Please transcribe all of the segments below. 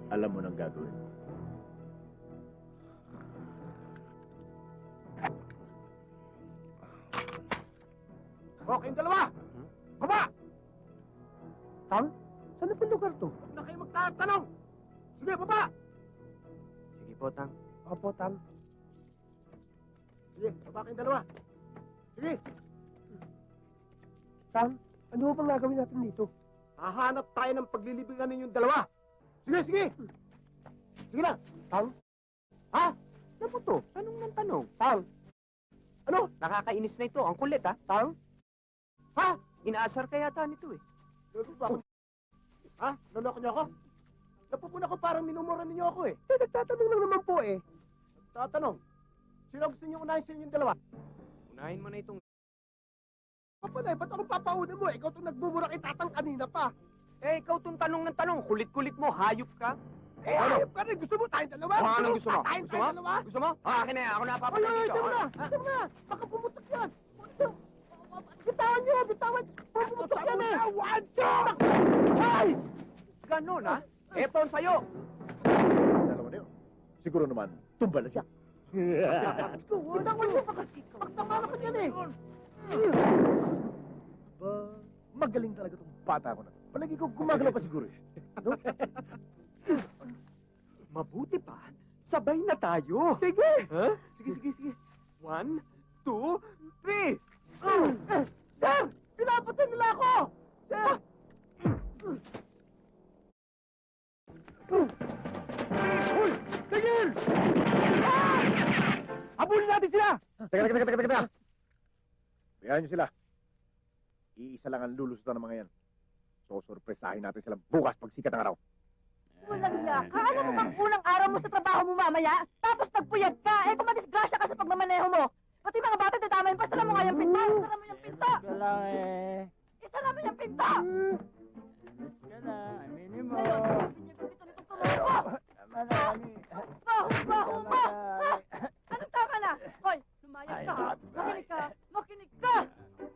alam mo nang gagawin. O, kayong dalawa! Baba! Tang, saan na po lugar to? Huwag na kayo magtatanong! Sige, baba! Sige po, Tang. Opo, Tang. Sige, baba kayong dalawa. Sige, Tang, ano ba bang gagawin natin dito? hahanap tayo ng paglilibingan ninyong dalawa. Sige, sige! Sige na! Tang? Ha? Ano po to? Tanong ng tanong. Tang? Ano? Nakakainis na ito. Ang kulit, ha? Tang? Ha? Inaasar kaya yata nito, eh. Lolo ba ako? Ha? Loloko niyo ako? Napupuna ko parang minumura ninyo ako eh. Nagtatanong lang naman po eh. Tatanong, sino gusto niyo unahin sa inyong dalawa? Unahin mo na itong... Kapalay, ba't ako papauna mo? Ikaw itong nagmumura kay Tatang kanina pa. Eh, ikaw tong tanong ng tanong. Kulit-kulit mo. Hayop ka. Eh, ayop ka rin. Gusto mo tayong dalawa? Anong gusto mo? Tayong Gusto mo? dalawa? Gusto mo? Akin na yan. Ako na Ay, papatay ay, dito. ito na. Ito na. Baka pumutok yan. Bitawan niyo, bitawan. Pumutok yan eh. Wancho! Ay! Ganon, ha? Eto ang sayo. Dalawa na yun. Siguro naman, tumbal na siya. Bitawan niyo. Pagtama ka yan eh. Ba, magaling talaga itong bata ko na. Palagi ko gumagalaw pa siguro eh. Ano? Mabuti pa. Sabay na tayo. Sige. Ha? Sige, sige, sige. 1, 2, 3. Sir! Pinapatay nila ako! Sir! Uy! Tigil! Ah! Habulin natin sila! Teka. Bayaan niyo sila. Iisa lang ang lulusutan ng mga yan. So, sorpresahin natin sila bukas pag sikat ng araw. Walang yaka. Alam mo bang unang araw mo sa trabaho mo mamaya? Tapos nagpuyat ka. Eh kung madisgrasya ka sa pagmamaneho mo. Pati mga bata dadamayin pa. Isara mo nga yung pinto. Isara mo yung pinto. Isara mo yung pinto. Ngayon, pinito nitong tumulo mo. Baho mo. Ha? Anong tama na? Hoy, lumayas ka ha. Makinig ka.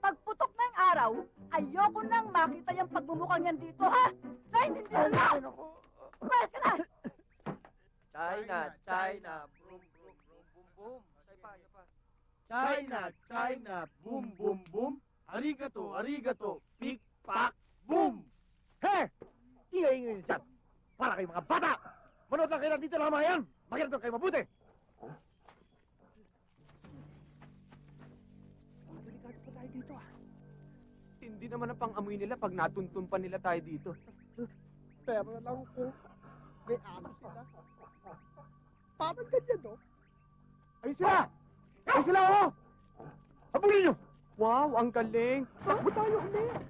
Pagputok na yung araw, ayoko nang makita yung pagmumukhang yan dito ha. Naintindihan mo? Umayas ka na. China. Boom, boom, boom, boom, boom. Say pa. China, boom, boom, boom. Arigato, pick, pack, boom! He! Ingay-ingay niyo dyan! Para kayong mga bata! Manood lang kayo dito lang mga yan! Makinig kayo mabuti! Delikado pa tayo dito ah. Hindi naman ang pang-amoy nila pag natuntun pa nila tayo dito. Pero lang kung may ano sila. Parang ganyan no? Ayun sila! Ayun sila, oh! Habulin niyo! Wow, ang galing. Takbo tayo ulit.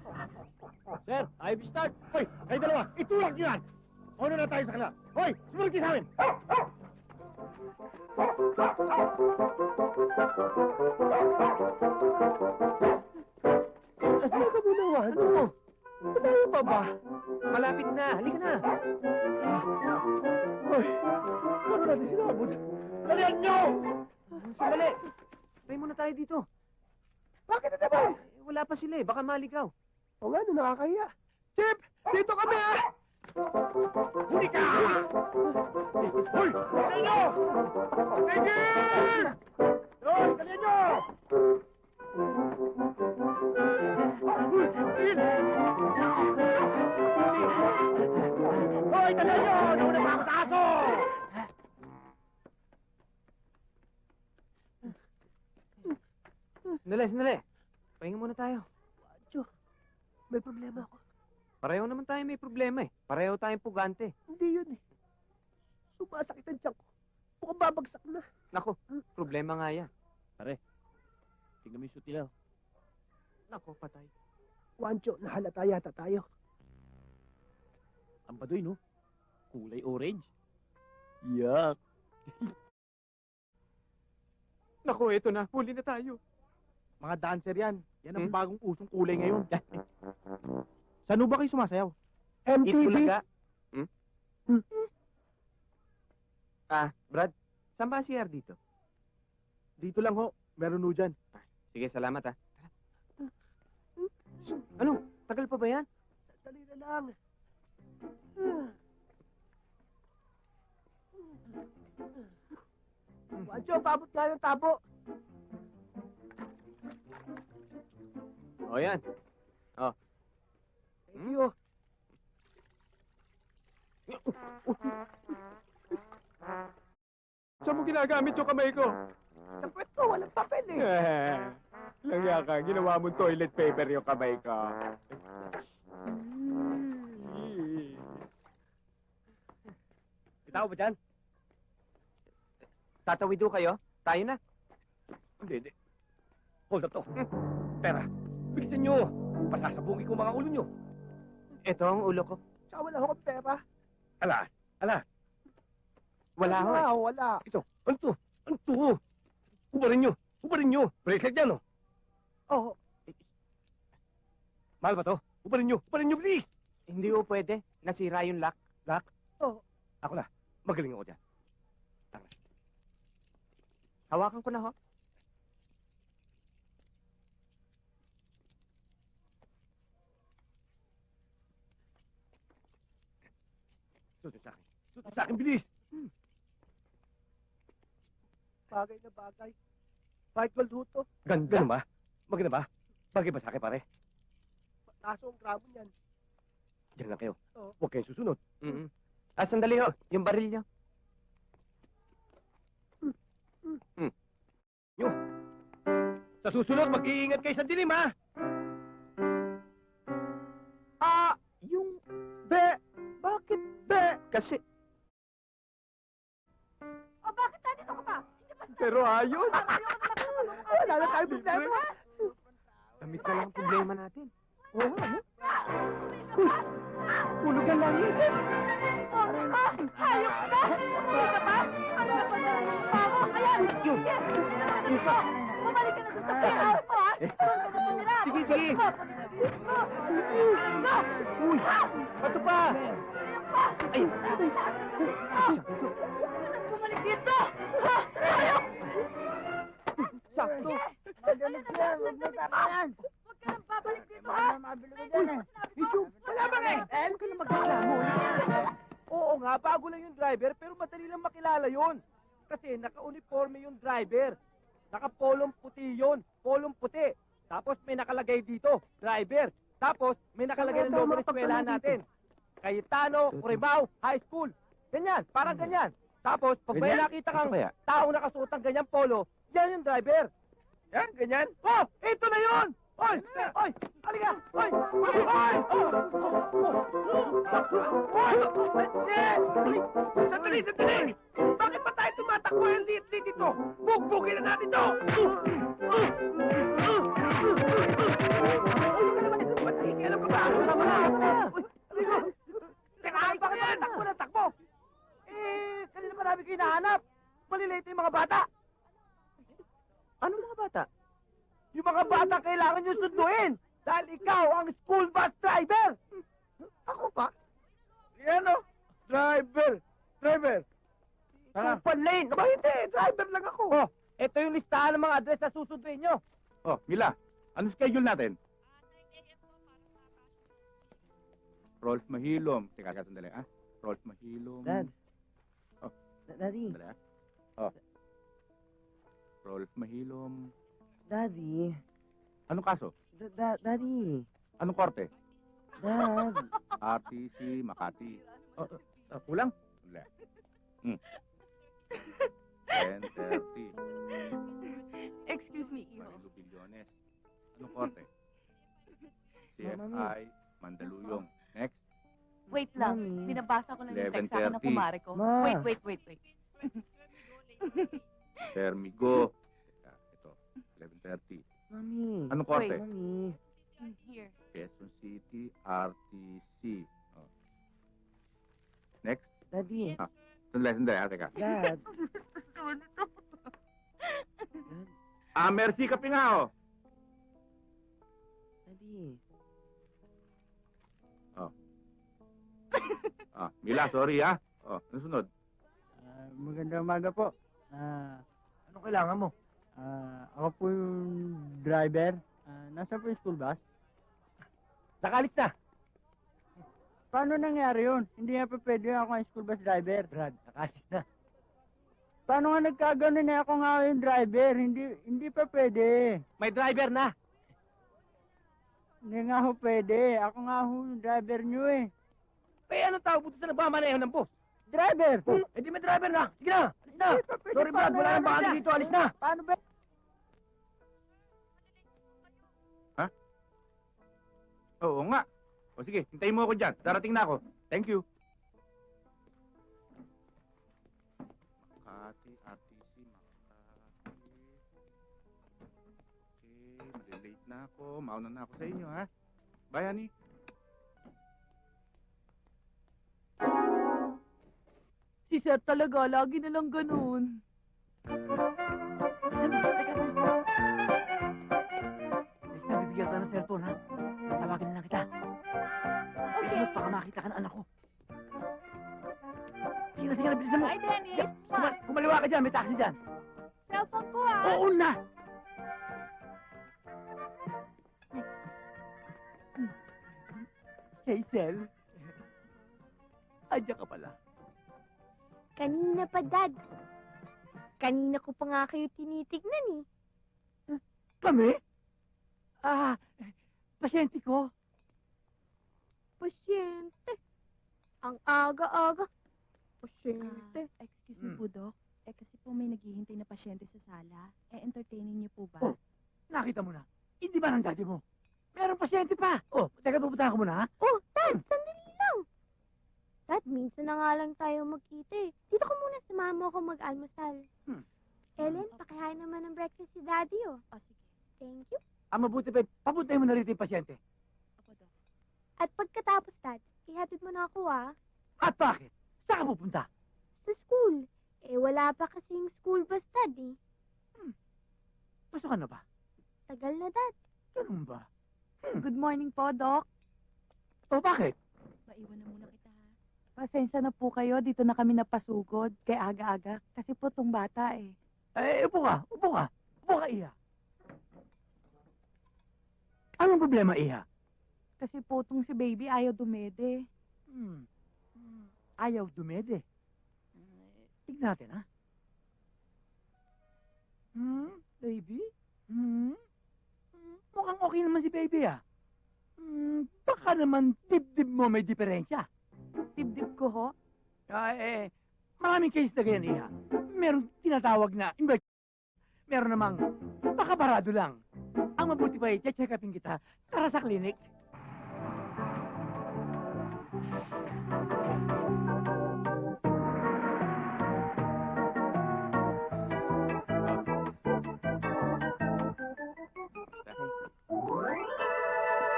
Sir, I will start! Hoy, kayo dalawa, itulak niyo yan! Mauna na tayo sa kanila! Hoy, sumunod kayo sa amin! Ano muna Wancho? Malayo pa ba? Malapit na. Halika na. Hoy, paano natin sinabot? Dalihan niyo! Sandali. Tayo muna tayo dito. Bakit na naman? Eh, wala pa sila eh. Baka maligaw. O nga, nakakahiya. Chip, dito kami ah! Huli ka! Hoy! Dalihan niyo! Tigil! Hoy, dalihan niyo! Hoy, tigil! Hoy, dalihan niyo! Nauna pa ako sa aso! Sandali. Pahinga muna tayo. Wancho, may problema ako. Pareho naman tayo may problema eh. Pareho tayong pugante. Hindi yun eh. Sumasakit ang tiyan ko. Mukhang babagsak na. Nako, problema nga yan. Tingnan mo yung suti lang. Nako, patay. Wancho, nahalata yata tayo. Ang baduy, no? Kulay orange. Yak! Nako, eto na. Huli na tayo. Mga dancer yan. Yan ang Hmm? bagong usong kulay ngayon. Saan ba kayo sumasayaw? MTV? Itbulaga. Hmm. Brad, saan ba si dito? Dito lang ho. Meron ho dyan. Sige, salamat ah. Ano? Tagal pa ba yan? Sandali na lang. Wancho, paabot ka ng tabo. O yan. Thank you. Saan mo ginagamit yung kamay ko? Sa puwet ko, walang papel eh. Langya ka, ginawa mo toilet paper yung kamay ko. Itaw ba dyan? Tatawido kayo? Tayo na. Hindi. Hold up to. Pera, bilisan nyo. Pasasabungin ko mga ulo nyo. Ito ang ulo ko. Tsaka wala akong pera. Alas. Wala ho eh. Wala. Ito, ano to? Ubarin nyo. Bracelet yan, oh. Oo. Mahal ba to? Ubarin nyo, please. Hindi ho pwede. Nasira yung lock. Oo. Ako na, magaling ako dyan. Hawakan ko na ho. Susunod sa akin, bilis. Bagay na bagay. White gold ho to. Ganda na ba? Maganda ba? Bagay ba sa akin, pare? Kaso ang grabo niyan. Diyan lang kayo. Oo. Huwag kayong susunod. Mm-mm. Sandali ho. Yung baril niyo. Sa susunod, mag-iingat kayo sa dilim, ha? Yung be. Bakit be? Kasi... O bakit nandito ka pa? Hindi ba Pero ayos. Wala na tayong problema. Damit na lang ang problema natin. Oo, ano? Hulog ang langit. Hayop ka! Hindi ka ba? Ano na ba na? Mamo, ayan! Yun. Bumalik ka na doon sa playhouse mo, ha? Sige. Uy, bato pa. Ay. Bumalik dito! Hayop! Sakto. Magaling yan! Huwag mo tapayan! Huwag ka nang babalik dito, ha? Mabilo ka dyan eh. Medyo, Wala bang XL? Huwag ka na magreklamo. Oo nga, bago lang yung driver, pero madali lang makilala yun. Kasi naka-uniforme yung driver. Naka-polong puti yun. Polong puti. Tapos may nakalagay dito, driver. Tapos may nakalagay ng logo ng eskwelahan natin. Cayetano Curibao High School. Ganyan, parang ganyan. Tapos pag may Ganyan? nakita Ito kang kaya? taong nakasuot ng ganyang polo, yan yung driver. Yan, ganyan. Oh, ito na yun! Oy! Oy! Halika! Oy! Oy! Oy! Oy! Sandali! Bakit ba tayo tumatakbo yung liit-liit dito? Bugbugin na natin to! Alam ka ba? Tama na! Uy! Amigo! Teka, bakit ba takbo na takbo? Kanina pa namin kayo nahanap. Malilate yung mga bata. Ano mga bata? Yung mga bata kailangan nyo sunduin dahil ikaw ang school bus driver. Ako pa? Yan o. Driver. Ikaw pa lane. Aba hindi, driver lang ako. Oh, ito yung listahan ng mga address na susunduin nyo. Oh, Mila, ano schedule natin? Rolf Mahilom. Teka, sandali, ah. Rolf Mahilom. Dad. Oh. Daddy. Sandali, ah. Oh. Rolf Mahilom. Daddy. Anong kaso? Daddy. Anong korte? Dad. RTC, Makati. Kulang? Sandali. 10:30. Excuse me, Iho. Marilo Billones. Anong korte? CFI, Mandaluyong. Next. Wait lang, Mami. binabasa ko lang yung text sa akin ng 11:30. kumare ko. Ma. Wait. Termigo. Teka, ito. 11:30. Mami. Anong korte? Mami. Here. Quezon City, RTC. Oh. Next. Daddy. Sandali, teka. Dad. Mercy Kapingao. Daddy. Mila, sorry, ah. Oh, ano sunod? Magandang umaga po. Ano kailangan mo? Ako po yung driver. Nasa po yung school bus? Nakalis na. Paano nangyari yun? Hindi nga pa pwede ako ang school bus driver. Brad, nakalis na. Paano nga nagkaganon eh? Ako nga yung driver. Hindi pa pwede. May driver na. Hindi nga ho pwede. Ako nga ho yung driver nyo eh. Kaya anong tawag buto sa nagmamaneho ng bus? Driver! Eh di may driver na. Sige na, alis na. Hindi pa pwede. Sorry Brad, Paano wala nang nga bahagi na- dito, alis na. Paano ba? Oo nga. O sige, hintayin mo ako dyan. Darating na ako. Thank you. Makati, RTC, Makati. Okay, malilate na ako. Mauna na ako sa inyo, ha? Bye, honey. Si Sir talaga, lagi na lang ganun. Next time, bibigyan ka ng cellphone, ha? Tawagin na lang kita. Okay. Baka makita ka ng anak ko. Sige na, bilisan mo. Bye, Dennis. Yeah, kumaliwa ka dyan, may taxi dyan. Cellphone ko ah. Oo na! Hazel? Andiyan ka pala. Kanina pa, Dad. Kanina ko pa nga kayo tinitignan eh. Kami? Pasyente ko. Pasyente. Ang aga-aga. Pasyente. Excuse me po, Doc. Kasi po may naghihintay na pasyente sa sala. Entertainin niyo po ba? Oh. Nakita mo na. Hindi ba ng daddy mo? Meron pasyente pa. Oh, teka, pupuntahan ko muna, ha? Oh, Dad, sandali lang. Dad, minsan na nga lang tayo magkita eh. Dito ko muna sa mama ko mag-almusal. Ellen, pakihain naman ng breakfast si Daddy oh. O, sige. Thank you. Mabuti pa, papuntahin mo na rito yung pasyente. Opo, Doc. At pagkatapos, Dad, ihatid mo na ako ah. At bakit? Saan ka pupunta? Sa school. Eh, wala pa kasing school bus, Dad eh. Pasukan na ba? Tagal na, Dad. Ganun ba? Good morning po, Doc. O bakit? Maiwan na muna kita, ha? Pasensya na po kayo. Dito na kami napasugod. Kay aga-aga. Kasi po tong bata eh. Upo ka. Upo ka, Iha. Anong problema, Iha? Kasi po tong si baby ayaw dumede. Ayaw dumede. Tignan natin, ha? Baby? Mukhang okay naman si baby, ah. Baka naman dibdib mo may diferensya. Dibdib ko ho? Maraming case na ganyan, Iha. Meron tinatawag na inverted. Meron namang baka barado lang. Ang mabuti pa check upin kita. Tara sa klinik.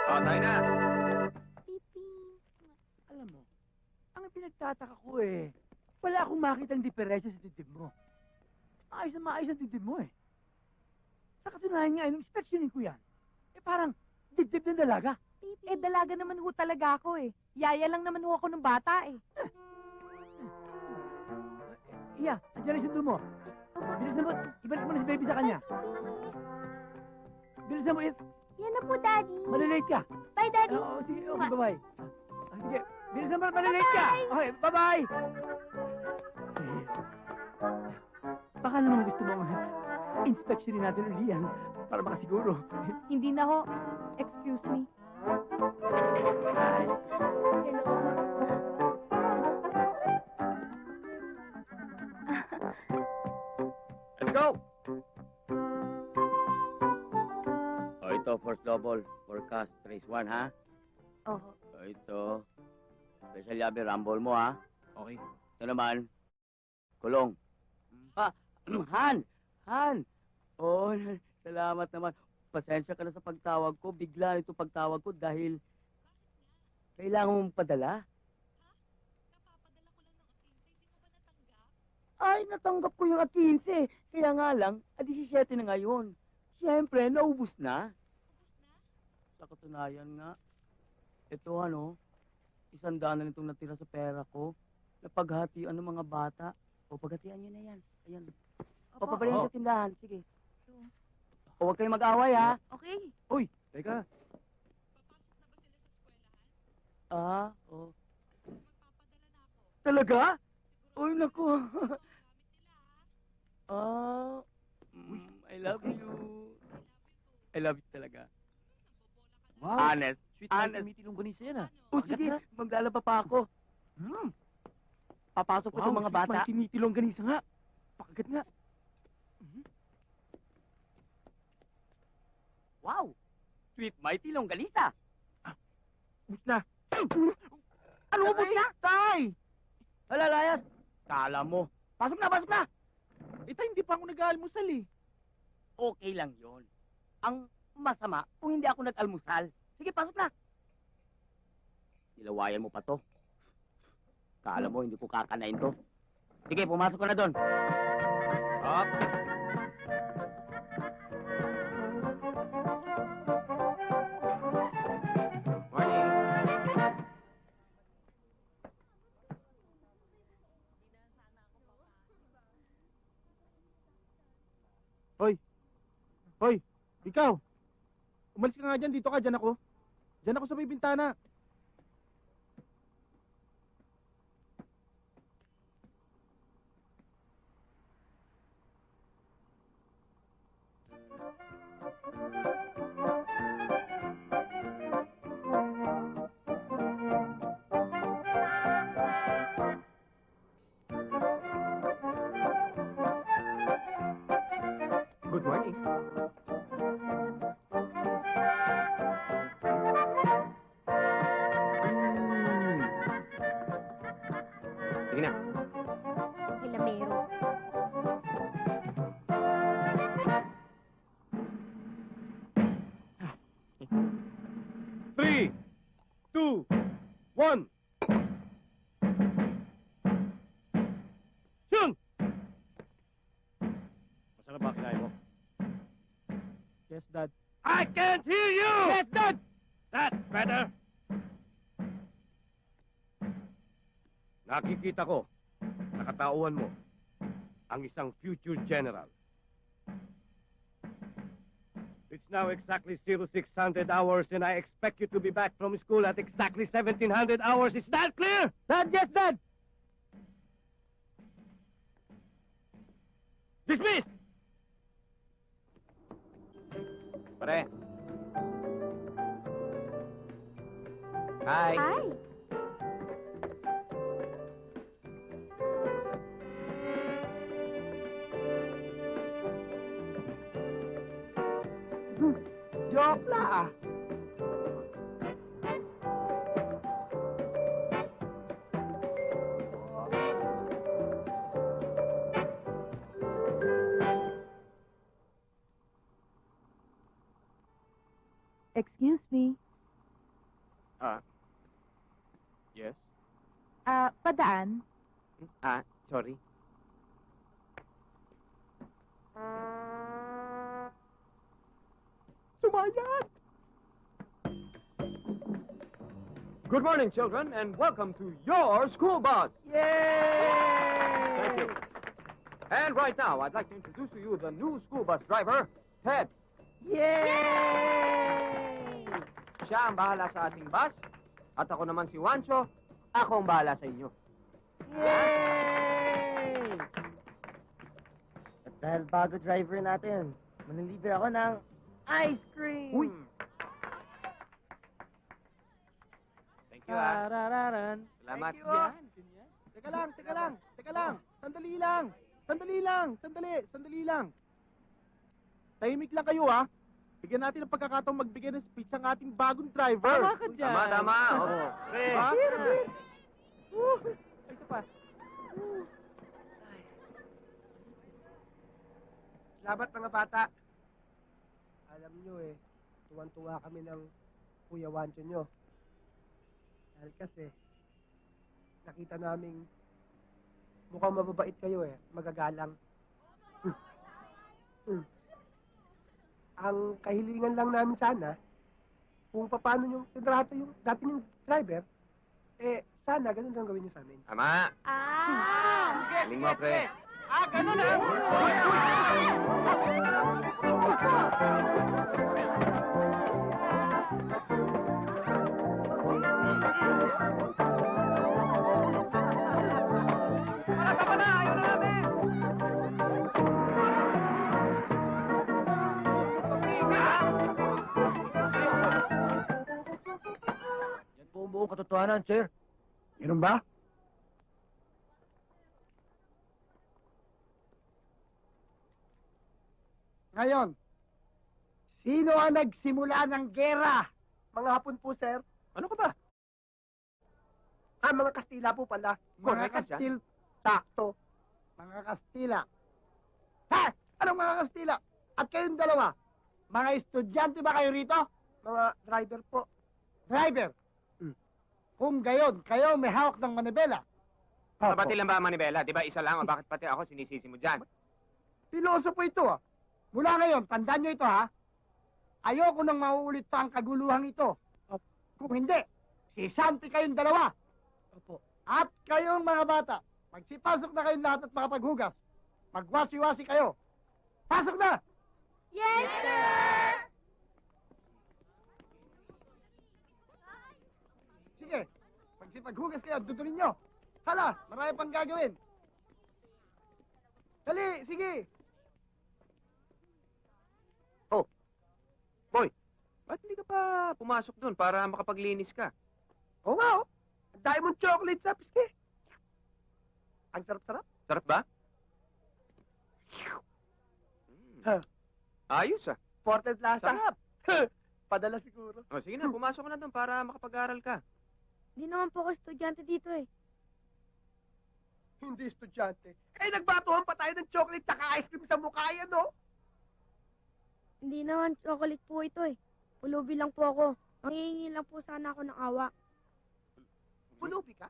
Oh, tayo na. Pipi. Alam mo, ang pinagtataka ko wala akong makitang diferensya sa dibdib mo. Maayos na maayos ang dibdib mo Sa katunayan nga, inspeksyonin ko yan. Parang dibdib ng dalaga. Pipi. Eh, dalaga naman ho talaga ako eh. Yaya lang naman ho ako ng bata eh. Iya, andyan ang sundo mo. Bilisan mo, ibalik mo na si baby sa kanya. Bilisan mo, Yan na po, Daddy. malilate ka. Bye, Daddy. Sige, okay, bye-bye. Sige, bilisan mo, malilate ka. Okay, bye-bye. Baka naman gusto mong inspeksyonin natin uli yan para makasiguro. Hindi na ho. Excuse me. Bye. Let's go! O ito, first double, forecast, trace 1, ha? Oo. O ito, special yabe, rumble mo, ha? Okay. Ito naman, kulong. Han! Han! Oh, salamat naman. Pasensya ka na sa pagtawag ko. Bigla ito pagtawag ko dahil kailangan mong padala. Ay, natanggap ko yung 15. Kaya nga lang, 17 na ngayon. Siyempre, naubos na. Sa katunayan nga, ito 100 na nitong natira sa pera ko. Napaghatian ng mga bata. O, paghatian nyo na yan. Ayan. O, papabalhin sa tindahan. Sige. O, huwag kayong mag-away, ha? Okay. Uy, teka. Oo. Talaga? Uy, naku. I love you. I love you talaga. Wow. Honest. Sweet Honest. na meeting ganisa yan ah. O sige, maglalaba pa ako. Papasok pa itong mga bata. Wow, sinitilong ganisa nga. Pakagat nga. Wow! Sweet Mighty Longganisa. Bus na. Ano ubos na? Tay! Hala, layas. Kala mo. Pasok na, pasok na! Tay, hindi pa ako nag-aalmusal eh. Okay lang yon. Ang masama kung hindi ako nag-almusal. Sige, pasok na. Nilawayan mo pa to. Kala mo, hindi ko kakanain to. Sige, pumasok ka na doon. Up. Hoy, ikaw. Umalis ka nga dyan, dito ka, dyan ako. Dyan ako sa may bintana. Good morning. Sige na. Hilamero. Three, two, one. Shun! Masarap ba kinain mo? Yes, Dad. I can't hear you! Yes, Dad! That's better! Nakikita ko, nakatauhan mo, ang isang future general. It's now exactly 0600 hours and I expect you to be back from school at exactly 1700 hours. Is that clear? Dad, yes, Dad! Dismissed! Pare. Hi. Ay! Joke la ah. Excuse me. Yes? Padaan. Sorry. Sumayat! Good morning, children, and welcome to your school bus. Yay! Thank you. And right now, I'd like to introduce to you the new school bus driver, Ted. Yay! Siya ang bahala sa ating bus, at ako naman si Wancho, ako ang bahala sa inyo. Yay! At dahil bago driver natin, manilibre ako ng ice cream! Uy! Thank you, ah. Tarararan. Salamat. Thank you, ah. Teka lang. Sandali lang. Tahimik lang kayo, ha? Bigyan natin ng pagkakataong magbigay ng speech ang ating bagong driver. Tama ka dyan. Tama. Oo. Diba? Isa pa. Salamat mga bata. Alam nyo tuwan-tuwa kami ng Kuya Wancho nyo. Dahil kasi, nakita naming mukhang mababait kayo magagalang. Ang kahilingan lang namin sana, kung paano yung tinrato yung dati yung driver, sana ganun lang gawin nyo sa amin. Tama. Galing mo, pre. Ganun lang. Ayaw na namin! buong katotohanan, sir. Ganun ba? Ngayon, sino ang nagsimula ng gera? Mga Hapon po, sir. Ano ka ba? Mga Kastila po pala. Correct ka dyan. Kastil, sakto. Mga Kastila. Ha? Anong mga Kastila? At kayong dalawa, mga estudyante ba kayo rito? Mga driver po. Driver? Kung gayon, kayo may hawak ng manibela. Kapatid lang ba ang manibela? Di ba isa lang? O bakit pati ako sinisisi mo dyan? Piloso po ito, ah. Mula ngayon, tandaan nyo ito, ha? Ayoko nang mauulit pa ang kaguluhang ito. Kung hindi, sisanti kayong dalawa. Opo. At kayong mga bata, magsipasok na kayong lahat at makapaghugas. Magwasi-wasi kayo. Pasok na! Yes, sir! Sige, magsipaghugas kayo, dudunin nyo. Hala, marami pang gagawin. Dali, sige. Ba't hindi ka pa pumasok doon para makapaglinis ka? Oo nga, oh. Ang dami mong chocolate sa piske. Ang sarap-sarap. Sarap ba? Huh. Ayos ah. Ported lasa. Sarap. Padala siguro. O sige na, pumasok ka na doon para makapag-aral ka. Hindi naman po ako estudyante dito eh. Hindi estudyante. Eh, nagbatuhan pa tayo ng chocolate saka ice cream sa mukha yan, no? Hindi naman chocolate po ito eh. Pulubi lang po ako. Mangingi lang po sana ako ng awa. Pulubi ka?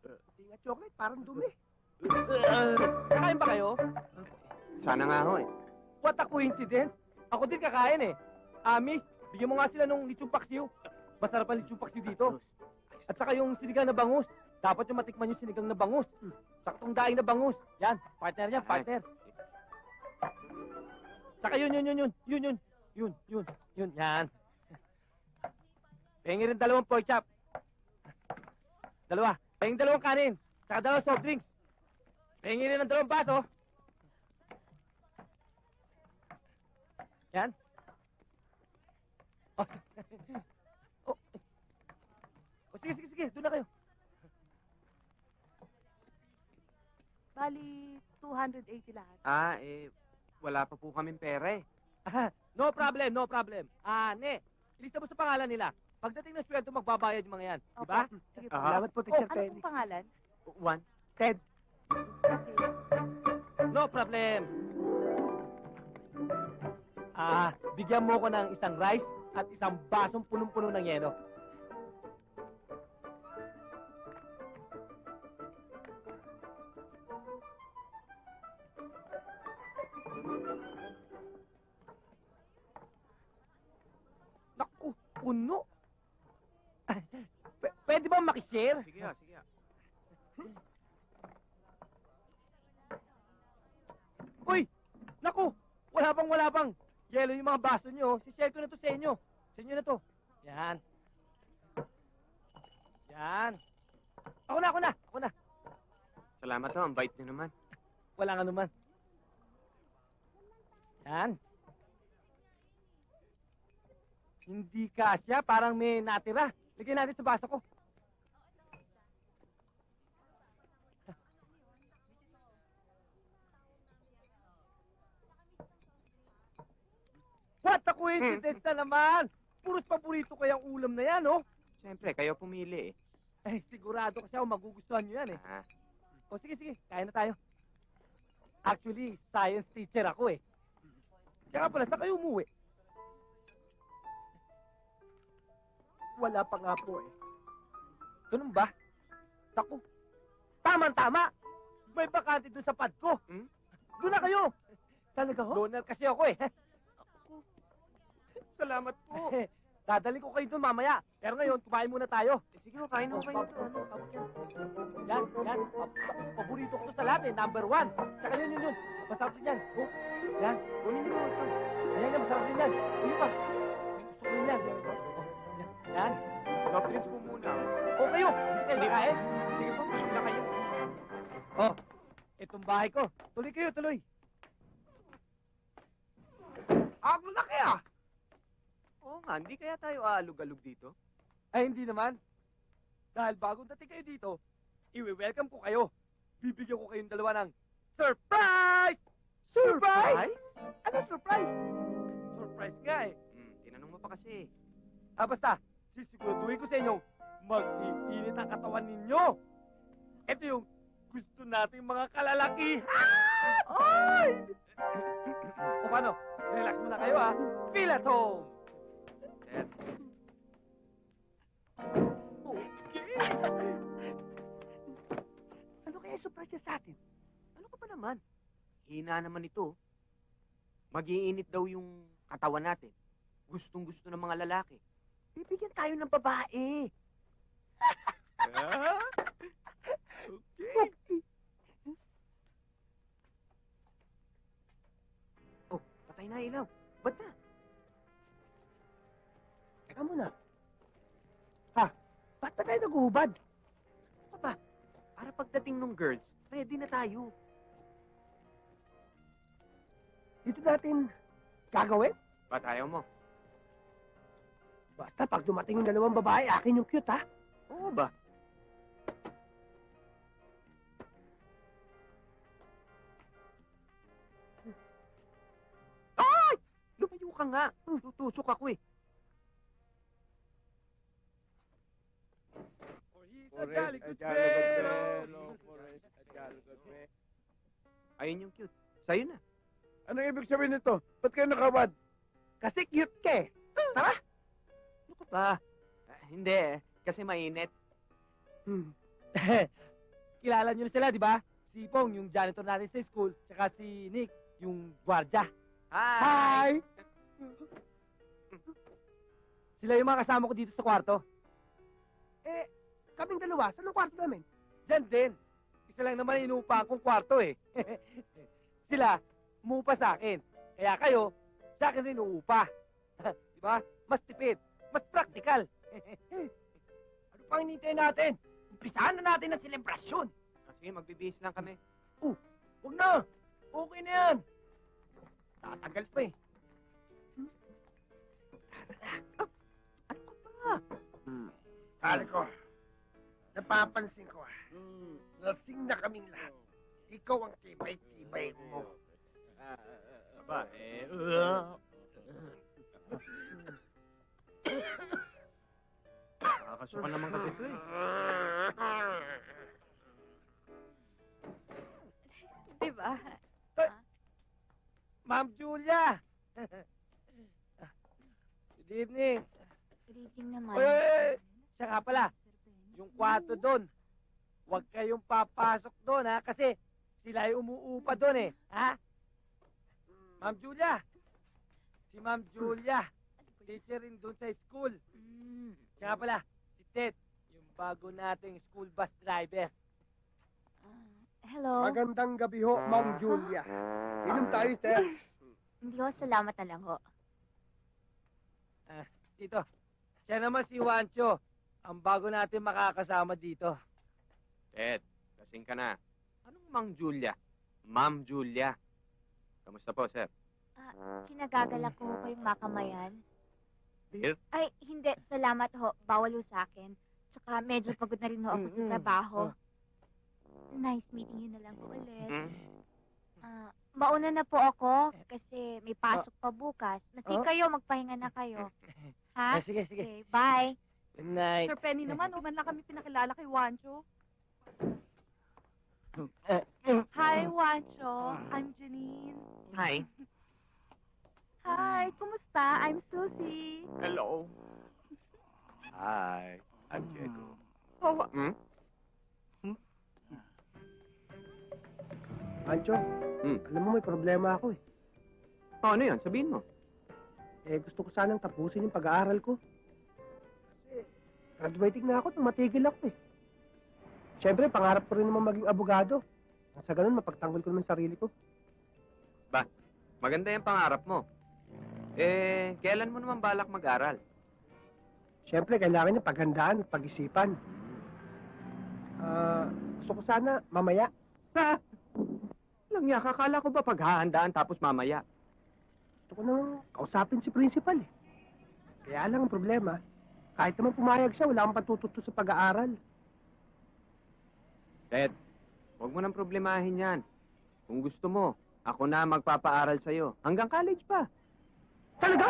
Hindi nga chocolate, parang dumi. Kakain ba kayo? Sana nga ho eh. What a coincidence. Ako din kakain eh. Miss, bigyan mo nga sila nung lechong paksiw. Masarap ang lechong paksiw dito. At saka yung sinigang na bangus. Dapat yung matikman yung sinigang na bangus. Saktong daing na bangus. Yan, partner yan, partner. Saka yun, yan. Pengi rin 2 pork chop. 2. Pengi 2 kanin. Saka 2 soft drinks. Pengi rin ng 2 baso. Yan. Oh. Oh. Oh, sige. Doon na kayo. Bali, 280 lahat. Wala pa po kaming pera eh. No problem. Ne, ilista mo sa pangalan nila. Pagdating ng sweldo, magbabayad yung mga yan. Diba? Sige po. Salamat po, Ano pong pangalan? Juan? Ted. Okay. No problem. Bigyan mo ko ng isang rice at isang basong punong-puno ng yelo. Naku, puno. Pwede ba makishare? Sige ah. Uy! Naku! Wala pang! Yelo yung mga baso nyo. Si-share ko na to sa inyo. Sa inyo na to. Yan. Ako na. Salamat ho, ang bait niyo naman. Wala nga naman. Yan. Hindi kasya. Parang may natira. Lagyan natin sa baso ko. What a coincidence na naman! Puros paborito ko yung ulam na yan, oh. Siyempre, kayo pumili eh. Sigurado kasi ako magugustuhan nyo yan, eh. Ah, O sige, kain na tayo. Actually, science teacher ako, eh. Tsaka pala, saan kayo umuwi? Wala pa nga po, eh. Ganun ba? Naku, tama! May bakante doon sa pad ko. Hmm? Doon na kayo! Talaga ho? Loner kasi ako, eh. salamat po. Dadali ko kayo doon mamaya. Pero ngayon, kumain muna tayo. Sige ho, kain ho kayo. Yan. Paborito ko to sa lahat, eh. Number 1. Tsaka yun. Masarap din yan. Oh, yan. Kunin niyo ito. Ayan, masarap din yan. Hindi pa. Gusto ko rin yan. Yan. Soft drinks po muna. O kayo, hindi kayo nakain. Sige po, busog na kayo. Oh, itong bahay ko. Tuloy. Ako na kaya. Oo nga. naman, hindi kaya tayo aalog-alog dito? Ay, hindi naman. Dahil bagong dating kayo dito, iwi-welcome ko kayo. Bibigyan ko kayong dalawa ng surprise! Surprise? Ano surprise? Surprise nga eh. Tinanong mo pa kasi. Basta, sisiguraduhin ko sa inyo, mag-iinit ang katawan ninyo. Ito yung gusto nating mga kalalaki. Ay! O paano? Relax muna kayo ha. Feel at home. Sir, Okay. Ano kaya surprise niya sa atin? ano ka ba naman? Hina naman ito. Mag-iinit daw yung katawan natin. Gustong-gusto ng mga lalaki. Bibigyan tayo ng babae. Okay. Oh, patay na ilaw. Ba't na? Teka muna. Ha? Ba't ba tayo nag-uubad? Ano ka ba? Para pagdating ng girls, ready na tayo. Dito natin gagawin? Ba't ayaw mo? Basta pag dumating yung dalawang babae, akin yung cute, ha? Oo ba? Ay! Lumayo ka nga. Tutusok ako eh. For he's a jolly good fellow. Ayun yung cute. Sa'yo na. Anong ibig sabihin nito? Ba't kayo nakabad? Kasi cute ka eh. Tara! Ano ka ba? Hindi eh. Kasi mainit. Kilala niyo na sila, di ba? Si Pong, yung janitor natin sa school, tsaka si Nick, yung gwardya. Hi! Sila yung mga kasama ko dito sa kwarto. Eh, kaming dalawa, saan ang kwarto namin? Diyan din. Isa lang naman inuupa akong kwarto eh. Sila, umuupa sa akin. Kaya kayo, sa akin rin uupa. Di ba? Mas tipid. Mas practical. Ano pang hinihintay natin? Umpisahan na natin ang selebrasyon. Sige, magbibihis lang kami. Huwag na! Okay na yan! Tatagal pa eh. Ano ka ba? Pare ko, napapansin ko lasing na kaming lahat. Ikaw ang tibay-tibay mo. Aba, nakakasuka naman kasi ito eh. Diba? Ma'am Julia! Good evening. Good evening naman. Oy! Siya nga pala, yung kwarto doon. Huwag kayong papasok doon, ha? Kasi sila ay umuupa doon, eh. Ha? Ma'am Julia! Si Ma'am Julia. Teacher rin doon sa school. Siya nga pala, si Ted. Yung bago nating school bus driver. Hello? Magandang gabi ho, Ma'am Julia. Inom tayo, sir. Hindi ho, salamat na lang ho. Dito. Siya naman si Juancho. Ang bago natin makakasama dito. Ted, kasing ka na. Anong Mang Julia? Ma'am Julia. Kamusta po, sir? Kinagagalak ko ho kayong makamayan. Beer? Ay, hindi. Salamat ho. Bawal ho sa akin. Tsaka medyo pagod na rin ho ako sa trabaho. Nice meeting you na lang ho ulit. Mauna na po ako kasi may pasok pa bukas. Maski kayo, magpahinga na kayo. Ha? Sige, sige. Okay, bye. Good night. Sir Penny naman, man lang kami pinakilala kay Wancho. Hi, Wancho. I'm Janine. Hi. Hi, kumusta? I'm Susie. Hello. Hi. I'm Diego. Oh, Ancho, alam mo may problema ako eh. Ano yan? Sabihin mo. Eh, gusto ko sanang tapusin yung pag-aaral ko. Kasi, graduating na ako nung matigil ako eh. Siyempre, pangarap ko rin naman maging abogado. Sa ganun, mapagtanggol ko naman sarili ko. Maganda yung pangarap mo. Eh, kailan mo naman balak mag-aral? Siyempre, kailangan niya paghandaan at pag-isipan. Gusto ko sana, mamaya. Lang ya, kakala ko ba paghahandaan tapos mamaya? Gusto ko nang kausapin si principal eh. Kaya lang ang problema, kahit naman pumayag siya, wala kang patututo sa pag-aaral. Ted, huwag mo nang problemahin yan. Kung gusto mo, ako na magpapaaral sa'yo. Hanggang college pa. Talaga?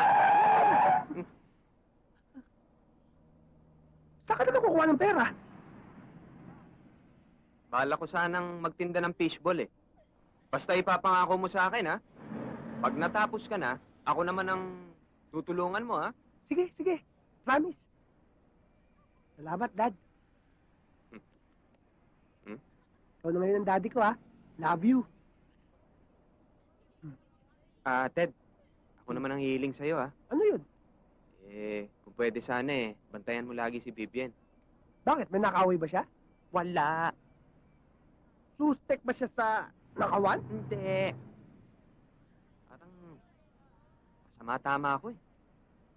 Saan ka naman kukuha ng pera? Bala ko sanang magtinda ng fishball eh. Basta ipapangako mo sa akin, ha? Pag natapos ka na, ako naman ang tutulungan mo, ha? Sige, sige. Promise. Salamat, Dad. Hmm? Ikaw na ngayon ang daddy ko, ha? Love you. Ted, ako naman ang hihiling sa'yo, ha? Ano yun? Kung pwede sana eh, bantayan mo lagi si Vivian. Bakit? May nakaway ba siya? Wala. Suspect ba siya sa nakawan? Hindi. Parang masama tama ako eh.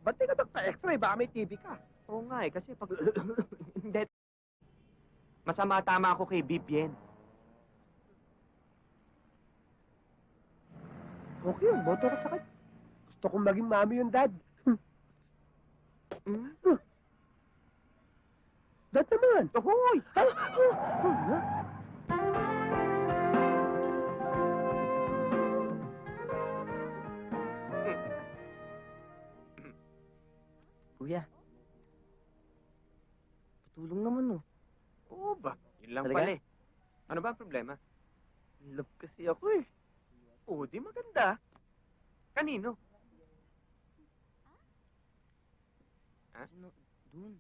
Ba't di ka magpa-x-ray? Baka may TB ka. Oo nga eh, kasi pag... Hindi. Masama tama ako kay Vivian. Okay yun, boto ko sa kanya. Gusto kong maging mami yung dad. Hmm? Dad naman! Hoy! Kuya. Patulong naman, oh. Oo ba? Yun lang Talaga? pala eh. Ano ba ang problema? Love kasi ako, eh. Oo, di maganda. Kanino? Sino? Dun.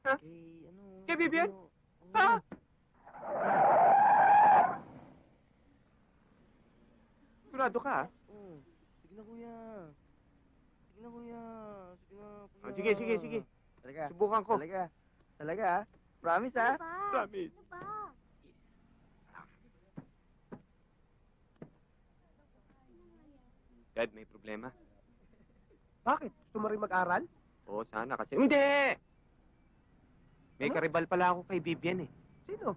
Ha? Kay, ano... Kay Vivian? ano, oo. Ha? Sigurado ka, ha? Oo. Sige na, kuya. Sige na, kuya. Sige na, kuya. Oh, sige, sige, sige. Talaga. Subukan ko. Talaga. Talaga, ha? Promise, ha? Promise. Dad, may problema. Bakit? Gusto mo rin mag-aral? Oo, sana kasi... Hindi! May Ano? karibal pala ako kay Vivian eh. Sino?